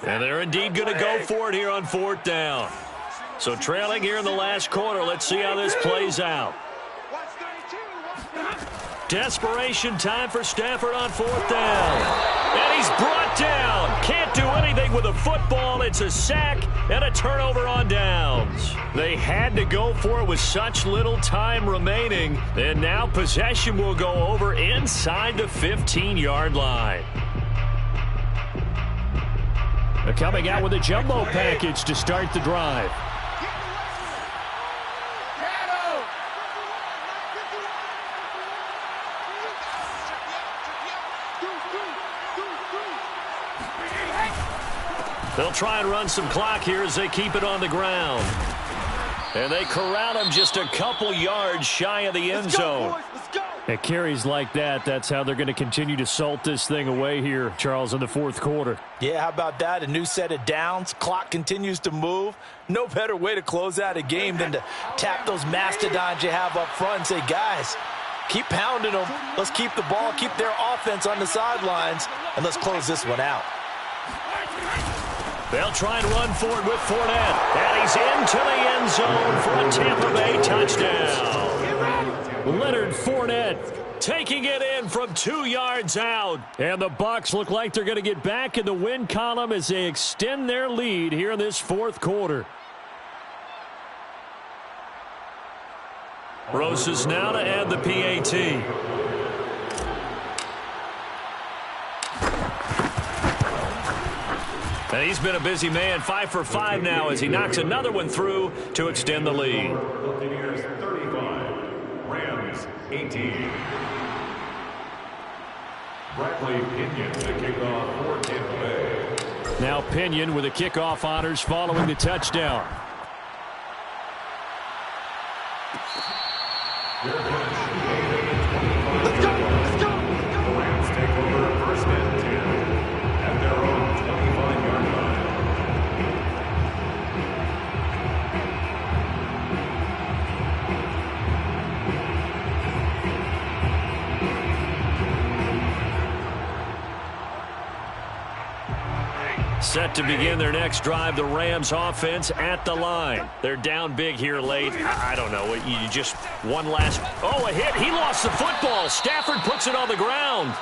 And they're indeed going to go for it here on fourth down. So trailing here in the last quarter. Let's see how this plays out. Desperation time for Stafford on fourth down. And he's brought down. Can't do anything with a football. It's a sack and a turnover on downs. They had to go for it with such little time remaining. And now possession will go over inside the 15-yard line. They're coming out with a jumbo package to start the drive. They'll try and run some clock here as they keep it on the ground. And they corral him just a couple yards shy of the end zone. At carries like that, that's how they're going to continue to salt this thing away here, Charles, in the fourth quarter. Yeah, how about that? A new set of downs. Clock continues to move. No better way to close out a game than to tap those mastodons you have up front and say, guys, keep pounding them. Let's keep the ball, keep their offense on the sidelines, and let's close this one out. They'll try and run forward with Fournette. And he's into the end zone for a Tampa Bay touchdown. Leonard Fournette taking it in from 2 yards out. And the Bucs look like they're going to get back in the win column as they extend their lead here in this fourth quarter. Roses now to add the PAT. And he's been a busy man, 5 for 5 now as he knocks another one through to extend the lead. Buccaneers 35, Rams 18. Bradley Pinion, the kickoff for Tampa Bay. Now Pinion with the kickoff honors following the touchdown. Let's go! Let's go! The Rams take over first and 10 at their own 25-yard line. Set to begin their next drive, the Rams offense at the line. They're down big here late. I don't know. You just one last... Oh, a hit. He lost the football. Stafford puts it on the ground.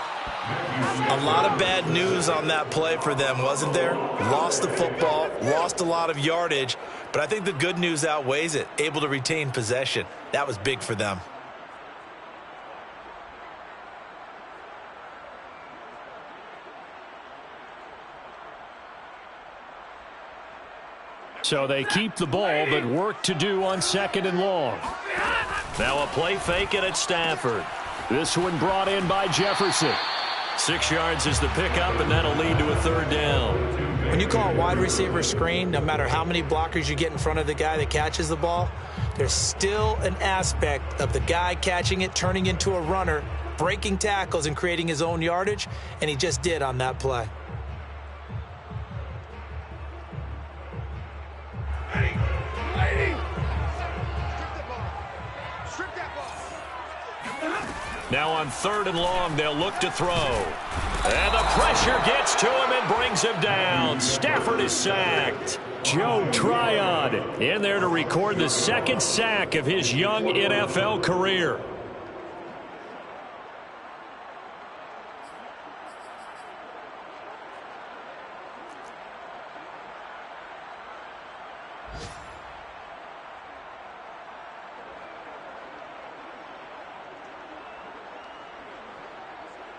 A lot of bad news on that play for them, wasn't there? Lost the football, lost a lot of yardage, but I think the good news outweighs it. Able to retain possession. That was big for them. So they keep the ball, but work to do on second and long. Now a play fake and it's Stafford. This one brought in by Jefferson. 6 yards is the pickup, and that'll lead to a third down. When you call a wide receiver screen, no matter how many blockers you get in front of the guy that catches the ball, there's still an aspect of the guy catching it, turning into a runner, breaking tackles and creating his own yardage, and he just did on that play. Now on third and long, they'll look to throw. And the pressure gets to him and brings him down. Stafford is sacked. Joe Tryon in there to record the second sack of his young NFL career.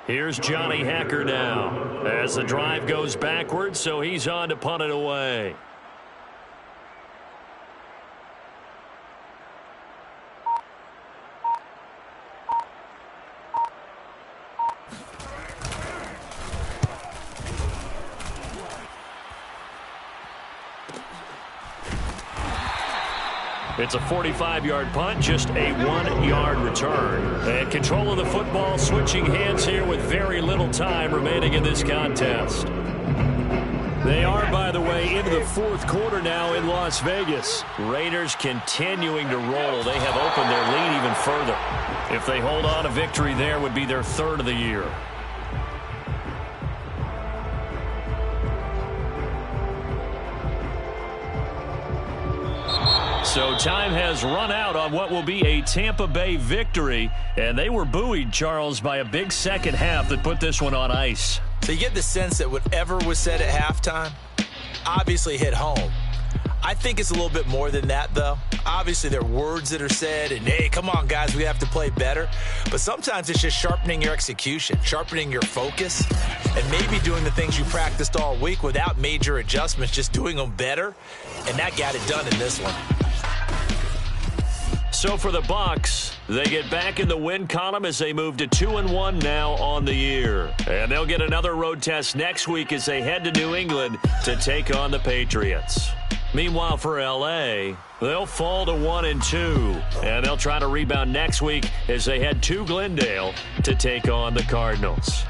Here's Johnny Hacker now as the drive goes backwards, so he's on to punt it away. It's a 45-yard punt, just a 1-yard return. And control of the football switching hands here with very little time remaining in this contest. They are, by the way, into the fourth quarter now in Las Vegas. Raiders continuing to roll. They have opened their lead even further. If they hold on, a victory there would be their third of the year. So time has run out on what will be a Tampa Bay victory. And they were buoyed, Charles, by a big second half that put this one on ice. So you get the sense that whatever was said at halftime obviously hit home. I think it's a little bit more than that, though. Obviously, there are words that are said, and, hey, come on, guys, we have to play better. But sometimes it's just sharpening your execution, sharpening your focus, and maybe doing the things you practiced all week without major adjustments, just doing them better. And that got it done in this one. So for the Bucs, they get back in the win column as they move to 2-1 now on the year. And they'll get another road test next week as they head to New England to take on the Patriots. Meanwhile, for L.A., they'll fall to 1-2. And they'll try to rebound next week as they head to Glendale to take on the Cardinals.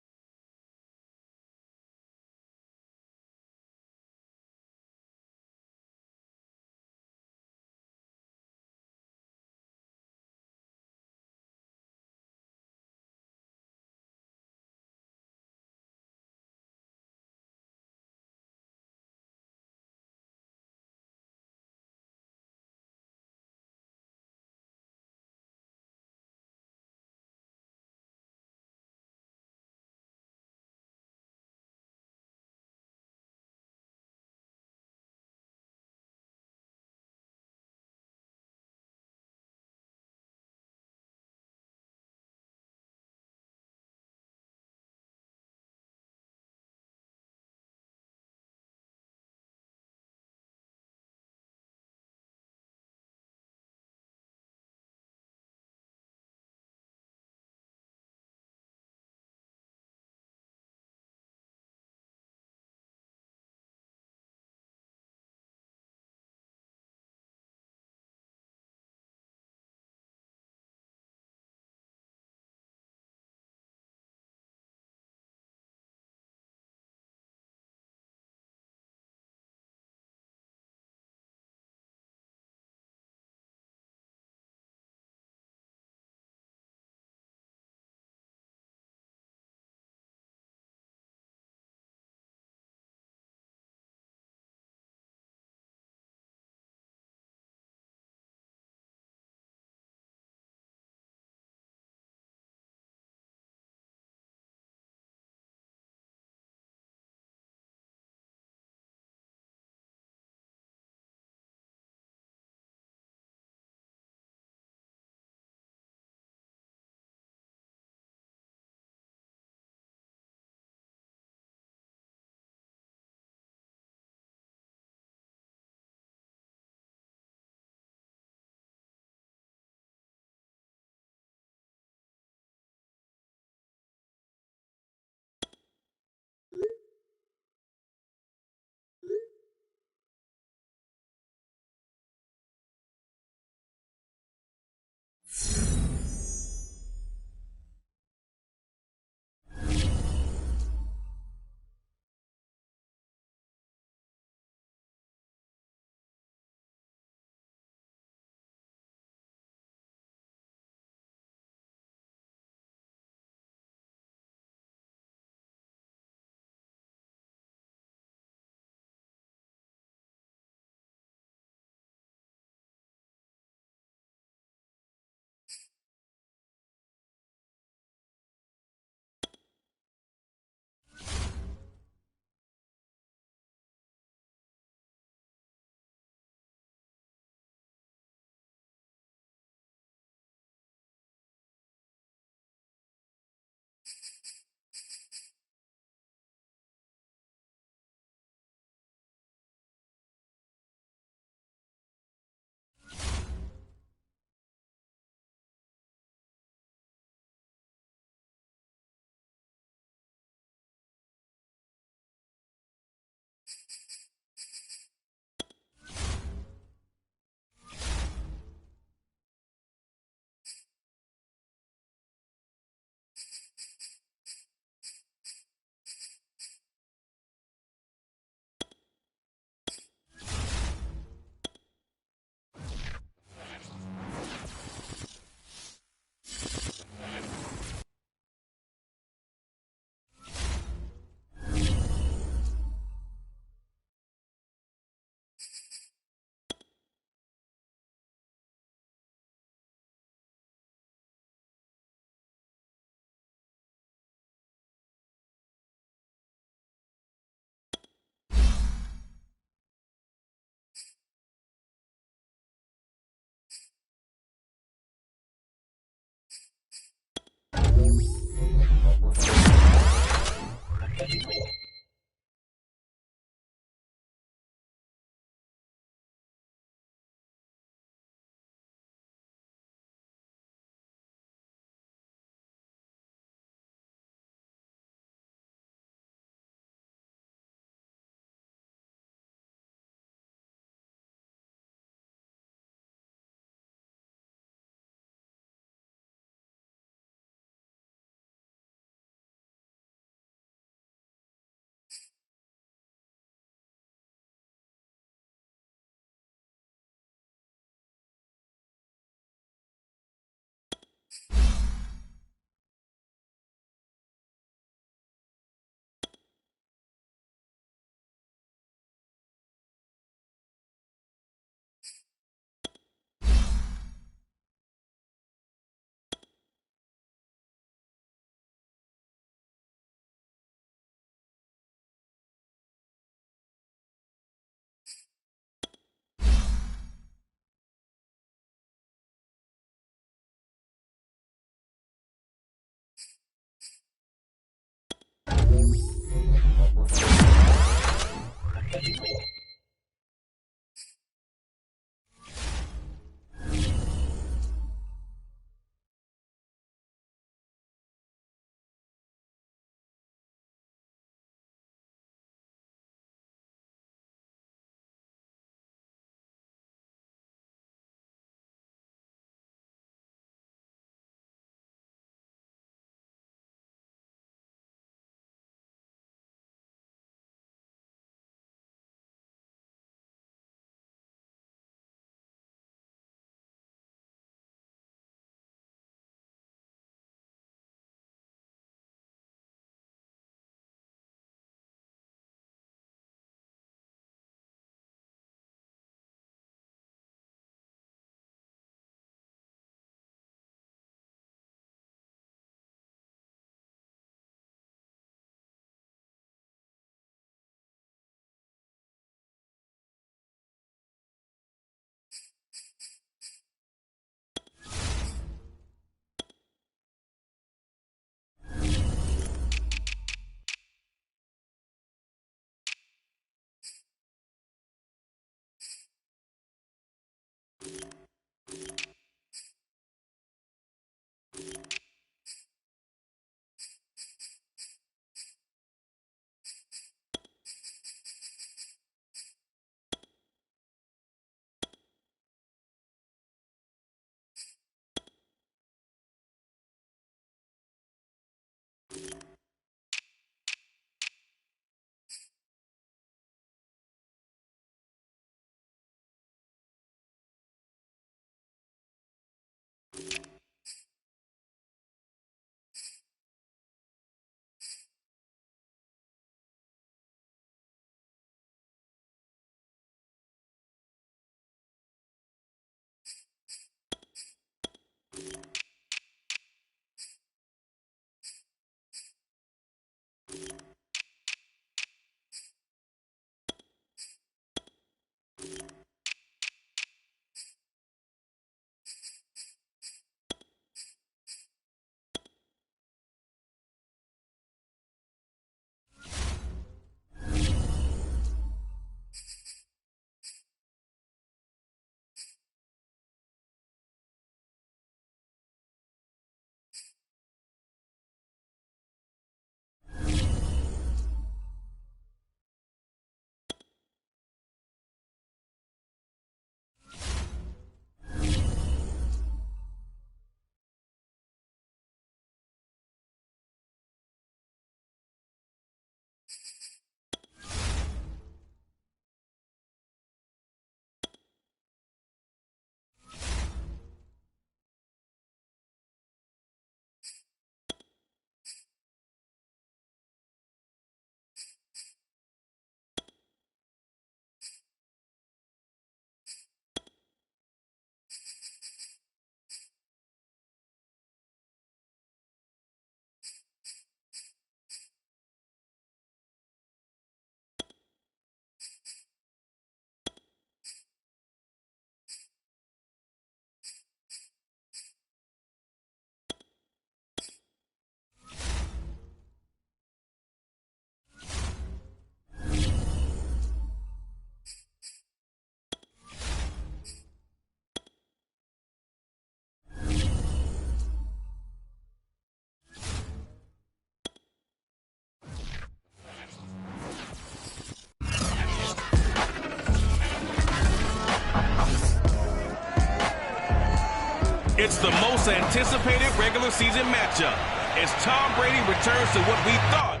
It's the most anticipated regular season matchup as Tom Brady returns to what we thought.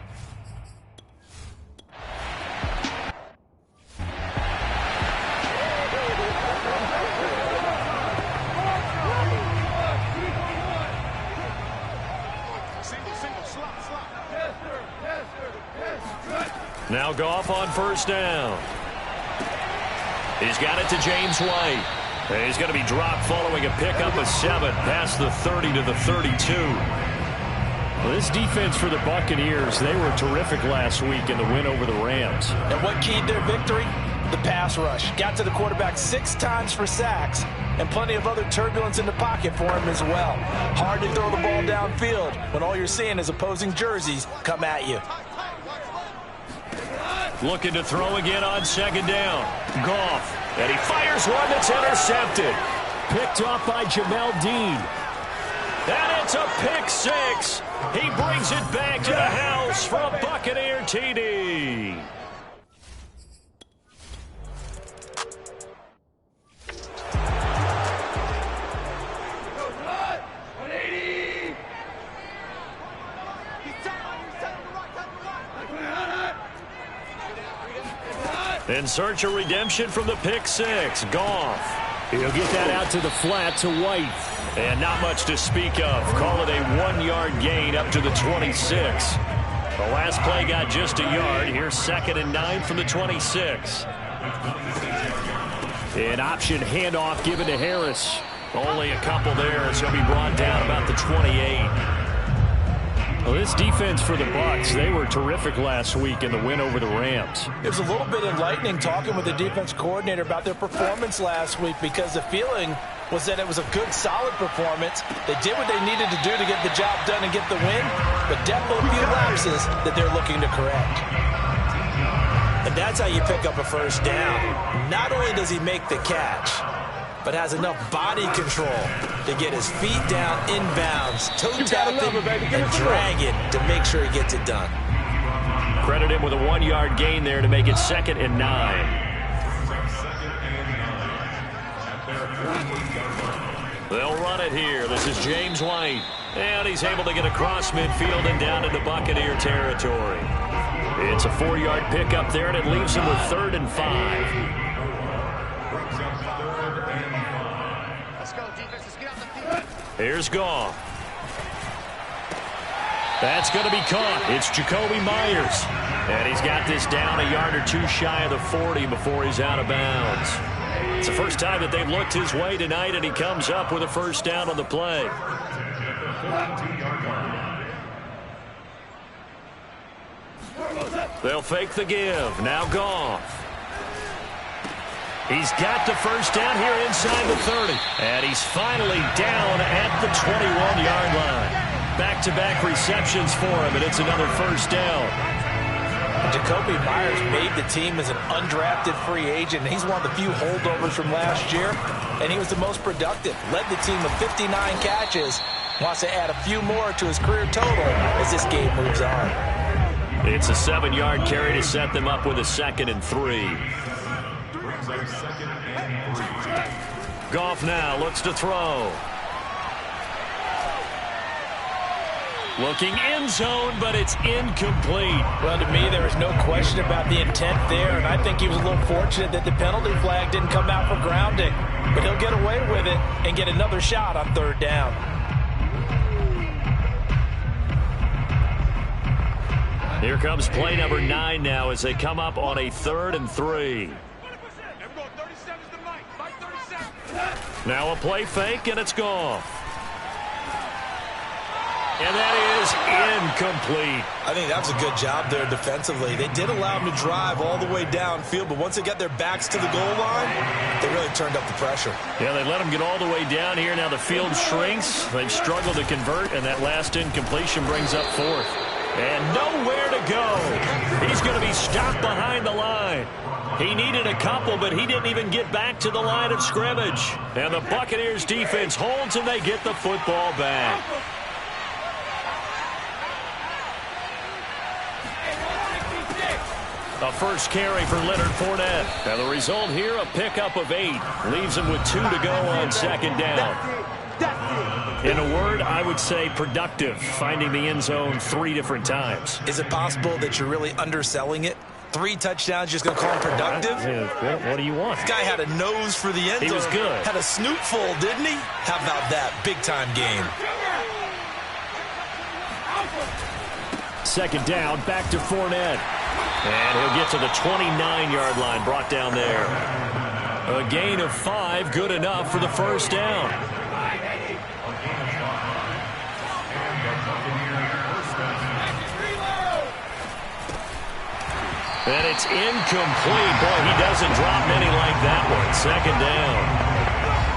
Now Goff on first down. He's got it to James White. And he's going to be dropped following a pickup of 7 past the 30 to the 32. Well, this defense for the Buccaneers, they were terrific last week in the win over the Rams. And what keyed their victory? The pass rush. Got to the quarterback 6 times for sacks, and plenty of other turbulence in the pocket for him as well. Hard to throw the ball downfield when all you're seeing is opposing jerseys come at you. Looking to throw again on second down. Goff. And he fires one that's intercepted. Picked off by Jamel Dean. And it's a pick 6. He brings it back to the house for a Buccaneer TD. In search of redemption from the pick 6. Goff. He'll get that out to the flat to White. And not much to speak of. Call it a 1-yard gain up to the 26. The last play got just a yard. Here's 2nd and 9 from the 26. An option handoff given to Harris. Only a couple there as he'll be brought down about the 28. Well, this defense for the Bucs, they were terrific last week in the win over the Rams. It was a little bit enlightening talking with the defense coordinator about their performance last week, because the feeling was that it was a good, solid performance. They did what they needed to do to get the job done and get the win, but definitely a few lapses that they're looking to correct. And that's how you pick up a first down. Not only does he make the catch, but has enough body control to get his feet down inbounds, toe tap it, and drag it to make sure he gets it done. Credit him with a 1-yard gain there to make it 2nd and 9. They'll run it here. This is James White. And he's able to get across midfield and down into Buccaneer territory. It's a 4-yard pickup there, and it leaves him with 3rd and 5. Here's Goff. That's going to be caught. It's Jacoby Myers. And he's got this down a yard or 2 shy of the 40 before he's out of bounds. It's the first time that they've looked his way tonight, and he comes up with a first down on the play. They'll fake the give. Now Goff. He's got the first down here inside the 30. And he's finally down at the 21-yard line. Back-to-back receptions for him, and it's another first down. Jacoby Myers made the team as an undrafted free agent. He's one of the few holdovers from last year, and he was the most productive. Led the team with 59 catches. Wants to add a few more to his career total as this game moves on. It's a 7-yard carry to set them up with a 2nd and 3. Goff now looks to throw. Looking end zone, but it's incomplete. Well, to me, there is no question about the intent there, and I think he was a little fortunate that the penalty flag didn't come out for grounding. But he'll get away with it and get another shot on 3rd down. Here comes play number 9 now as they come up on a 3rd and 3. Now a play fake, and it's Goff. And that is incomplete. I think that was a good job there defensively. They did allow him to drive all the way downfield, but once they got their backs to the goal line, they really turned up the pressure. Yeah, they let him get all the way down here. Now the field shrinks. They've struggled to convert, and that last incompletion brings up 4th. And nowhere to go. He's going to be stopped behind the line. He needed a couple, but he didn't even get back to the line of scrimmage. And the Buccaneers defense holds, and they get the football back. A first carry for Leonard Fournette. And the result here, a pickup of 8. Leaves him with 2 to go on 2nd down. In a word, I would say productive, finding the end zone 3 different times. Is it possible that you're really underselling it? 3 touchdowns, just going to call him productive? What do you want? This guy had a nose for the end zone. He was good. Had a snoot full, didn't he? How about that? Big-time game. Second down, back to Fournette. And he'll get to the 29-yard line, brought down there. A gain of 5, good enough for the first down. And it's incomplete. Boy, he doesn't drop many like that one. Second down.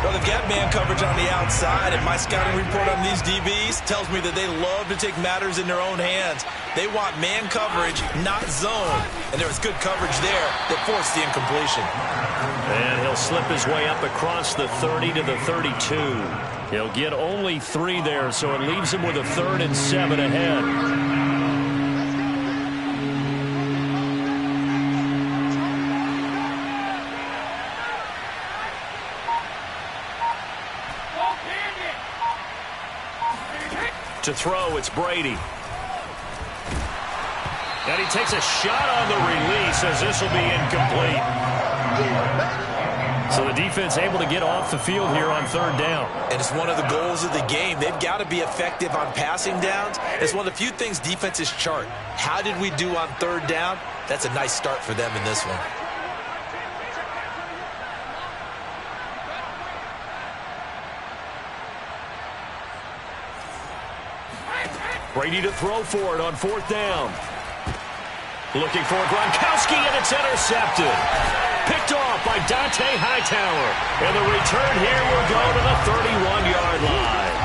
Well, they've got man coverage on the outside, and my scouting report on these DBs tells me that they love to take matters in their own hands. They want man coverage, not zone. And there was good coverage there that forced the incompletion. And he'll slip his way up across the 30 to the 32. He'll get only 3 there, so it leaves him with a 3rd and 7 ahead. To throw, it's Brady. And he takes a shot on the release as this will be incomplete. So the defense able to get off the field here on 3rd down. And it's one of the goals of the game. They've got to be effective on passing downs. It's one of the few things defenses chart. How did we do on 3rd down? That's a nice start for them in this one. Brady to throw for it on 4th down. Looking for Gronkowski, and it's intercepted. Picked off by Dante Hightower. And the return here will go to the 31-yard line.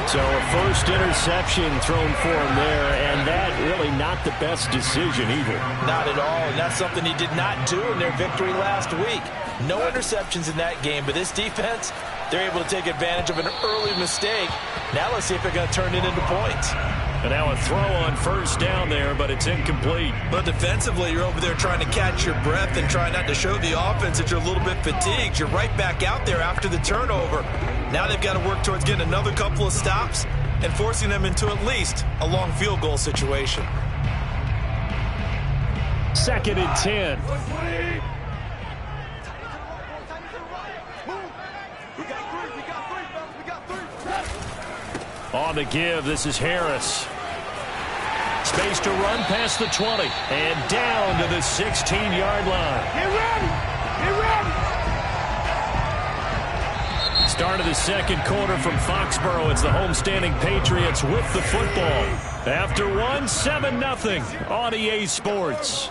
So a first interception thrown for him there, and that really not the best decision either. Not at all, and that's something he did not do in their victory last week. No interceptions in that game, but this defense, they're able to take advantage of an early mistake. Now let's see if they're going to turn it into points. And now a throw on 1st down there, but it's incomplete. But defensively, you're over there trying to catch your breath and trying not to show the offense that you're a little bit fatigued. You're right back out there after the turnover. Now they've got to work towards getting another couple of stops and forcing them into at least a long field goal situation. 2nd and 10. On the give, this is Harris. Space to run past the 20 and down to the 16-yard line. Get ready! Get ready! Start of the 2nd quarter from Foxborough. It's the homestanding Patriots with the football. After 1, 7-0 on EA Sports.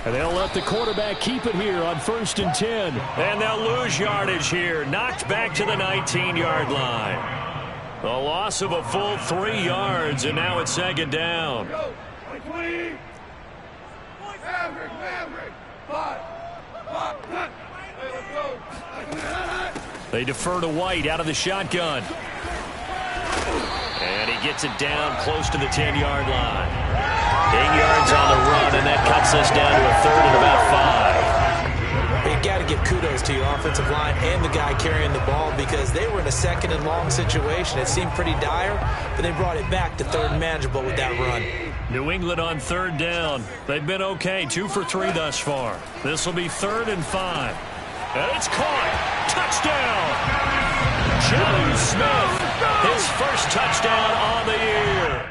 And they'll let the quarterback keep it here on 1st and 10. And they'll lose yardage here. Knocked back to the 19-yard line. A loss of a full 3 yards, and now it's 2nd down. They defer to White out of the shotgun. And he gets it down close to the 10-yard line. 8 yards on the run, and that cuts us down to a 3rd and about 5. But you got to give kudos to your offensive line and the guy carrying the ball because they were in a 2nd and long situation. It seemed pretty dire, but they brought it back to 3rd and manageable with that run. New England on 3rd down. They've been okay, 2 for 3 thus far. This will be 3rd and 5. And it's caught. Touchdown! Jonnu Smith, his first touchdown on the year.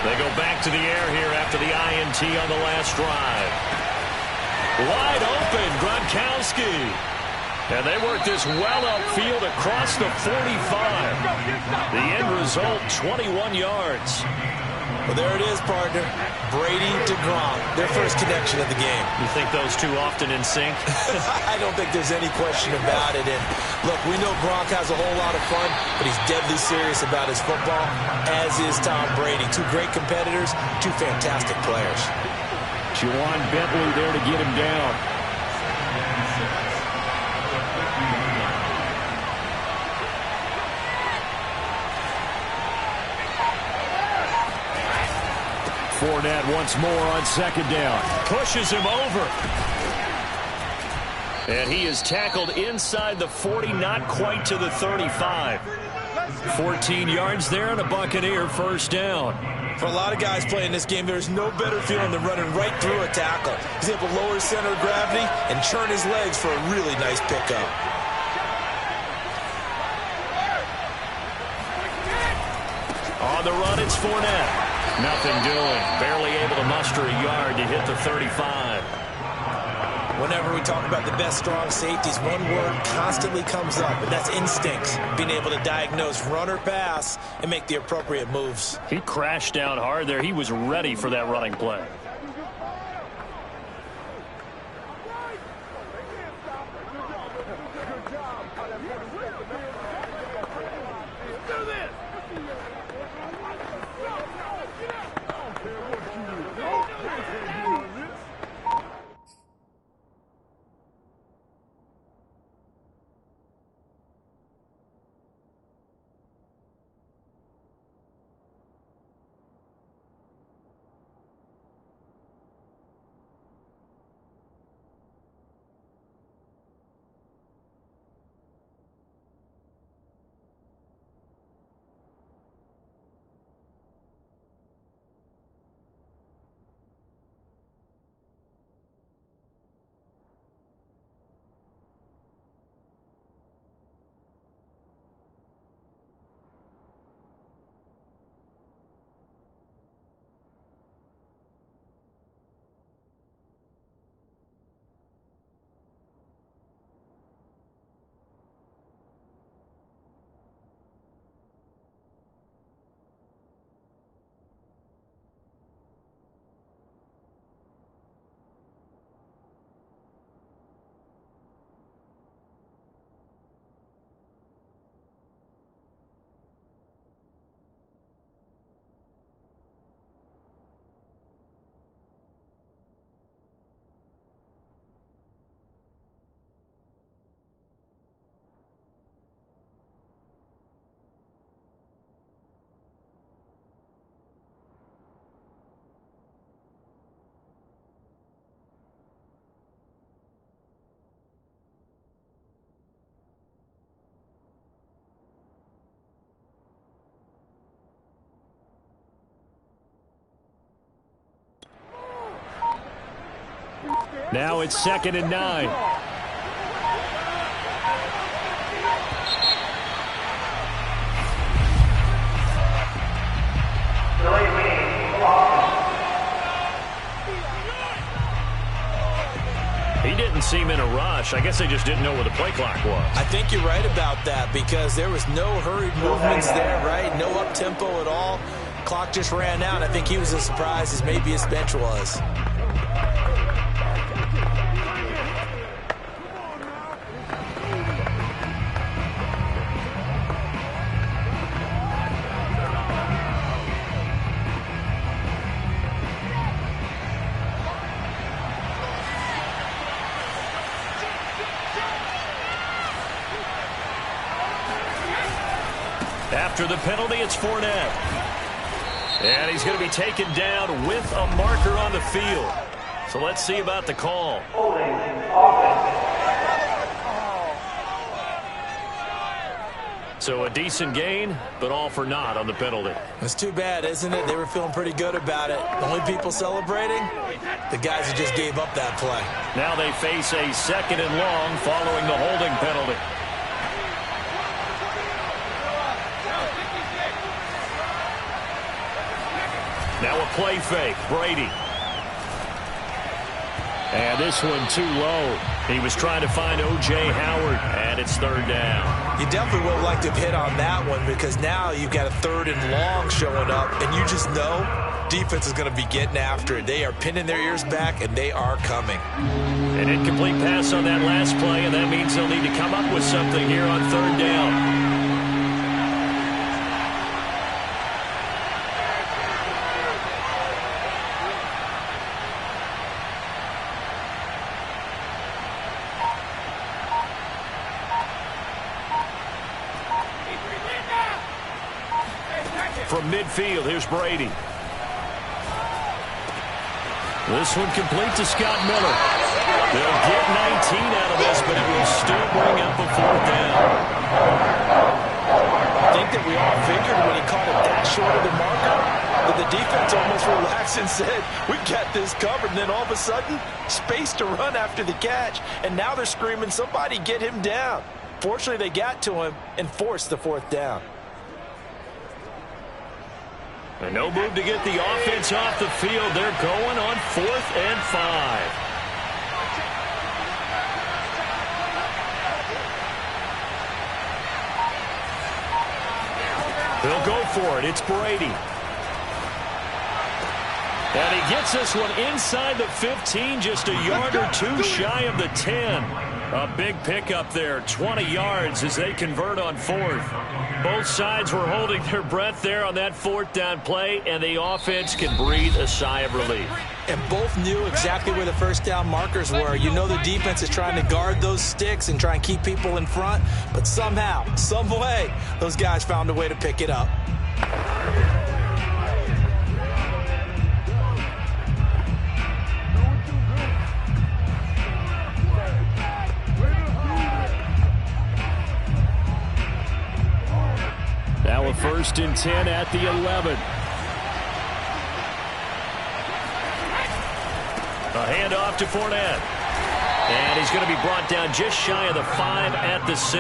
They go back to the air here after the INT on the last drive. Wide open, Gronkowski. And they work this well upfield across the 45. The end result, 21 yards. Well, there it is, partner. Brady to Gronk, their first connection of the game. You think those two often in sync? I don't think there's any question about it. And look, we know Gronk has a whole lot of fun, but he's deadly serious about his football, as is Tom Brady. 2 great competitors, 2 fantastic players. Juwan Bentley there to get him down. Fournette once more on second down. Pushes him over. And he is tackled inside the 40, not quite to the 35. 14 yards there and a Buccaneer first down. For a lot of guys playing this game, there's no better feeling than running right through a tackle. He's able to lower his center of gravity and churn his legs for a really nice pickup. On the run, it's Fournette. Nothing doing. Barely able to muster a yard to hit the 35. Whenever we talk about the best strong safeties, one word constantly comes up, and that's instincts. Being able to diagnose run or pass and make the appropriate moves. He crashed down hard there. He was ready for that running play. Now it's 2nd and 9. He didn't seem in a rush. I guess they just didn't know where the play clock was. I think you're right about that because there was no hurried movements there, right? No up-tempo at all. Clock just ran out. I think he was as surprised as maybe his bench was. After the penalty, it's Fournette. And he's going to be taken down with a marker on the field. So let's see about the call. So a decent gain, but all for naught on the penalty. It's too bad, isn't it? They were feeling pretty good about it. The only people celebrating, the guys who just gave up that play. Now they face a 2nd and long following the holding penalty. Now a play fake, Brady. And this one too low. He was trying to find O.J. Howard, and it's 3rd down. You definitely would have liked to have hit on that one because now you've got a 3rd and long showing up, and you just know defense is going to be getting after it. They are pinning their ears back, and they are coming. An incomplete pass on that last play, and that means they'll need to come up with something here on 3rd down. From midfield, here's Brady. This one complete to Scott Miller. They'll get 19 out of this, but it will still bring up a 4th down. I think that we all figured when he caught it that short of the marker that the defense almost relaxed and said, we got this covered. And then all of a sudden, space to run after the catch. And now they're screaming, somebody get him down. Fortunately, they got to him and forced the 4th down. And no move to get the offense off the field. They're going on 4th and 5. They'll go for it. It's Brady. And he gets this one inside the 15, just a yard or two shy of the 10. A big pickup there, 20 yards as they convert on 4th. Both sides were holding their breath there on that 4th down play, and the offense can breathe a sigh of relief. And both knew exactly where the 1st down markers were. You know the defense is trying to guard those sticks and try and keep people in front, but somehow, some way, those guys found a way to pick it up. Now a 1st and 10 at the 11. A handoff to Fournette. And he's going to be brought down just shy of the 5 at the 6.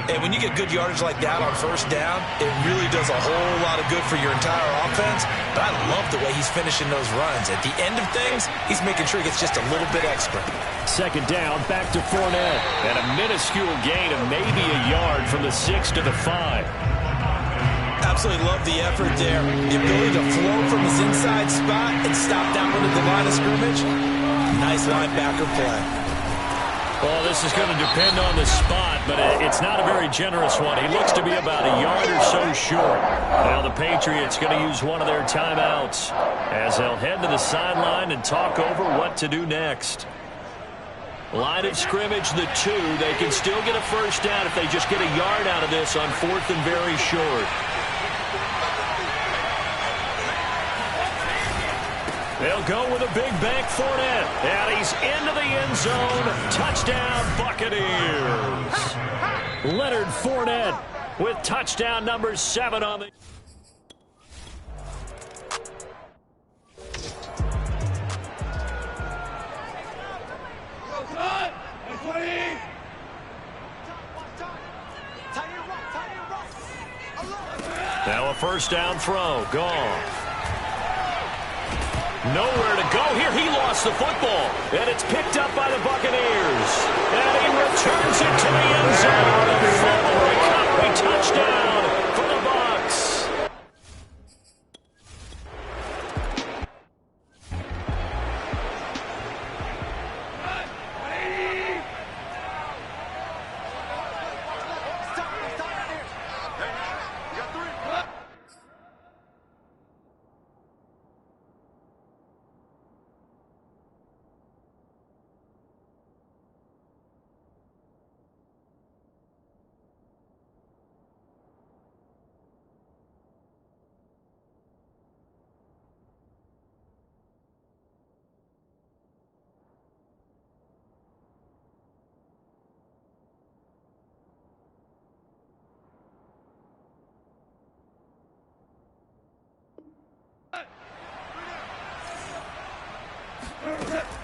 And when you get good yardage like that on 1st down, it really does a whole lot of good for your entire offense. But I love the way he's finishing those runs. At the end of things, he's making sure he gets just a little bit extra. 2nd down, back to Fournette. And a minuscule gain of maybe a yard from the 6 to the 5. Absolutely love the effort there. The ability to flow from his inside spot and stop that one at the line of scrimmage. Nice linebacker play. Well, this is going to depend on the spot, but it's not a very generous one. He looks to be about a yard or so short. Now the Patriots going to use one of their timeouts as they'll head to the sideline and talk over what to do next. Line of scrimmage, the 2. They can still get a 1st down if they just get a yard out of this on 4th and very short. They'll go with a big bank Fournette. And he's into the end zone. Touchdown, Buccaneers. Leonard Fournette with touchdown number 7 on the... Now a 1st down throw. Gone. Nowhere to go here. He lost the football. And it's picked up by the Buccaneers. And he returns it to the end zone. A fumble recovery touchdown for the Bucs.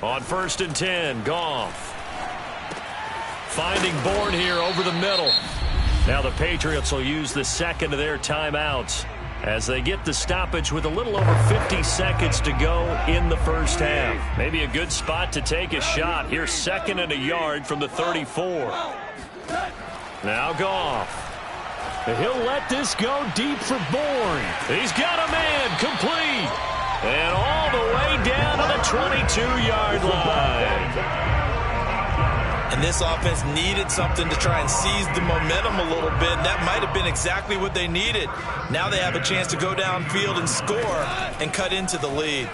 On 1st and 10, Goff. Finding Bourne here over the middle. Now the Patriots will use the 2nd of their timeouts as they get the stoppage with a little over 50 seconds to go in the 1st half. Maybe a good spot to take a shot. Here's 2nd and a yard from the 34. Now Goff. He'll let this go deep for Bourne. He's got a man complete. And all the way down to the 22-yard line. And this offense needed something to try and seize the momentum a little bit. That might have been exactly what they needed. Now they have a chance to go downfield and score and cut into the lead.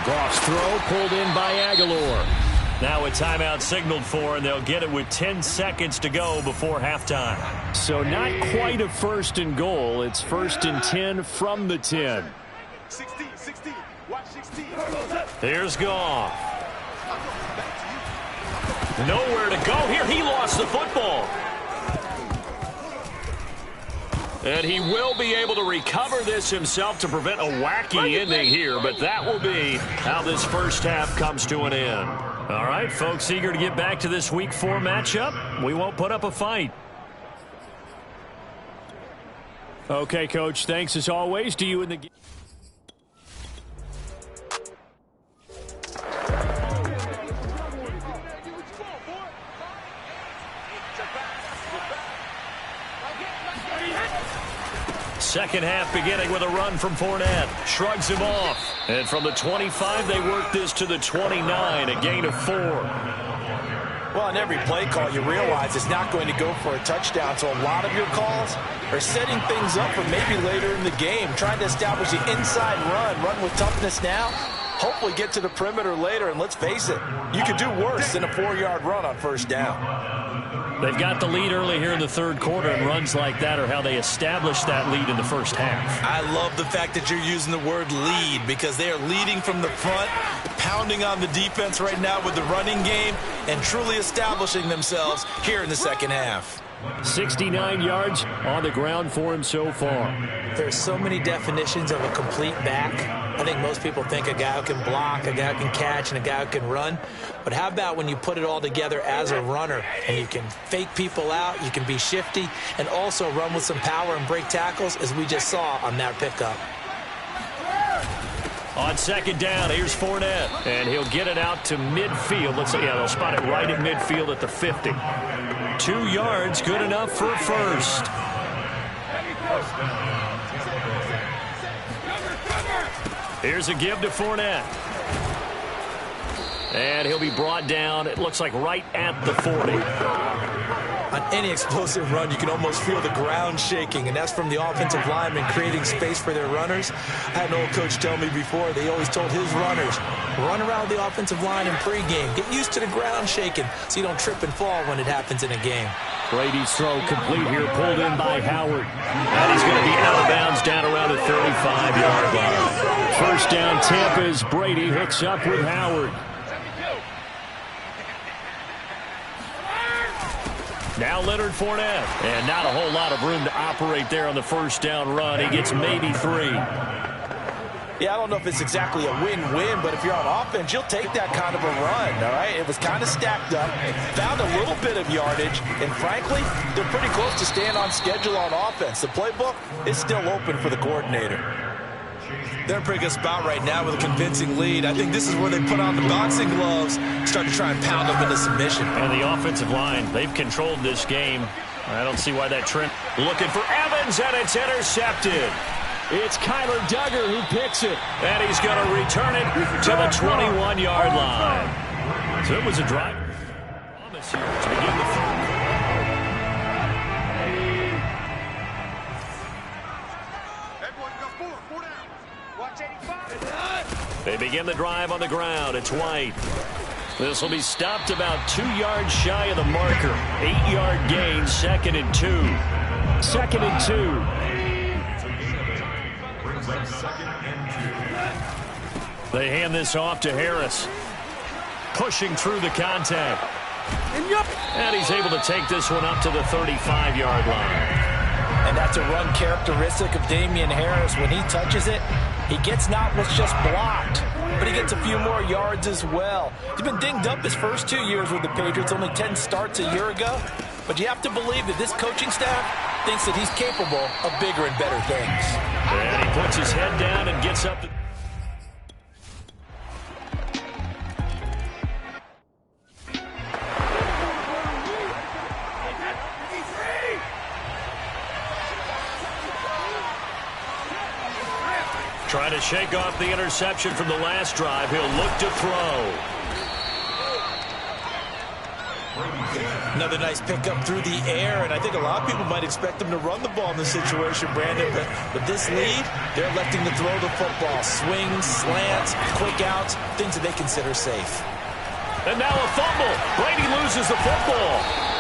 Goff's throw pulled in by Aguilar. Now a timeout signaled for, and they'll get it with 10 seconds to go before halftime. So not quite a 1st and goal. It's 1st and 10 from the 10. 16. Watch 16. Here's Goff. Nowhere to go here. He lost the football. And he will be able to recover this himself to prevent a wacky ending here. But that will be how this first half comes to an end. All right, folks, eager to get back to this Week 4 matchup. We won't put up a fight. Okay, Coach, thanks as always to you in the game. Second half beginning with a run from Fournette. Shrugs him off. And from the 25, they work this to the 29, a gain of 4. Well, on every play call, you realize it's not going to go for a touchdown. So a lot of your calls are setting things up for maybe later in the game, trying to establish the inside run with toughness now, hopefully get to the perimeter later. And let's face it, you could do worse than a 4-yard run on first down. They've got the lead early here in the third quarter, and runs like that are how they establish that lead in the first half. I love the fact that you're using the word lead because they are leading from the front, pounding on the defense right now with the running game, and truly establishing themselves here in the second half. 69 yards on the ground for him so far. There's so many definitions of a complete back. I think most people think a guy who can block, a guy who can catch, and a guy who can run. But how about when you put it all together as a runner and you can fake people out, you can be shifty, and also run with some power and break tackles, as we just saw on that pickup. On second down, here's Fournette, and he'll get it out to midfield. Let's see, yeah, they'll spot it right at midfield at the 50. 2 yards, good enough for a first. Here's a give to Fournette. And he'll be brought down, it looks like right at the 40. On any explosive run, you can almost feel the ground shaking, and that's from the offensive linemen creating space for their runners. I had an old coach tell me before, they always told his runners, run around the offensive line in pregame. Get used to the ground shaking so you don't trip and fall when it happens in a game. Brady's throw complete here, pulled in by Howard. And he's going to be out of bounds down around the 35-yard line. First down, Tampa as Brady hooks up with Howard. Now Leonard Fournette, and not a whole lot of room to operate there on the first down run. He gets maybe 3. Yeah, I don't know if it's exactly a win-win, but if you're on offense, you'll take that kind of a run, all right? It was kind of stacked up, found a little bit of yardage, and frankly, they're pretty close to staying on schedule on offense. The playbook is still open for the coordinator. They're in a pretty good spot right now with a convincing lead. I think this is where they put on the boxing gloves, start to try and pound them into submission. And the offensive line, they've controlled this game. I don't see why that trend. Looking for Evans, and it's intercepted. It's Kyler Duggar who picks it. And he's going to return it to the 21-yard line. So it was a drive. Thomas here to begin the third. They begin the drive on the ground. It's White. This will be stopped about 2 yards shy of the marker. 8-yard gain, 2nd and 2. 2nd and 2. They hand this off to Harris. Pushing through the contact. And he's able to take this one up to the 35-yard line. And that's a run characteristic of Damian Harris. When he touches it, he gets not what's just blocked, but he gets a few more yards as well. He's been dinged up his first 2 years with the Patriots, only 10 starts a year ago. But you have to believe that this coaching staff thinks that he's capable of bigger and better things. And he puts his head down and gets up. Trying to shake off the interception from the last drive. He'll look to throw. Another nice pickup through the air, and I think a lot of people might expect him to run the ball in this situation, Brandon, but with this lead, they're electing to throw the football. Swings, slants, quick outs, things that they consider safe. And now a fumble. Brady loses the football.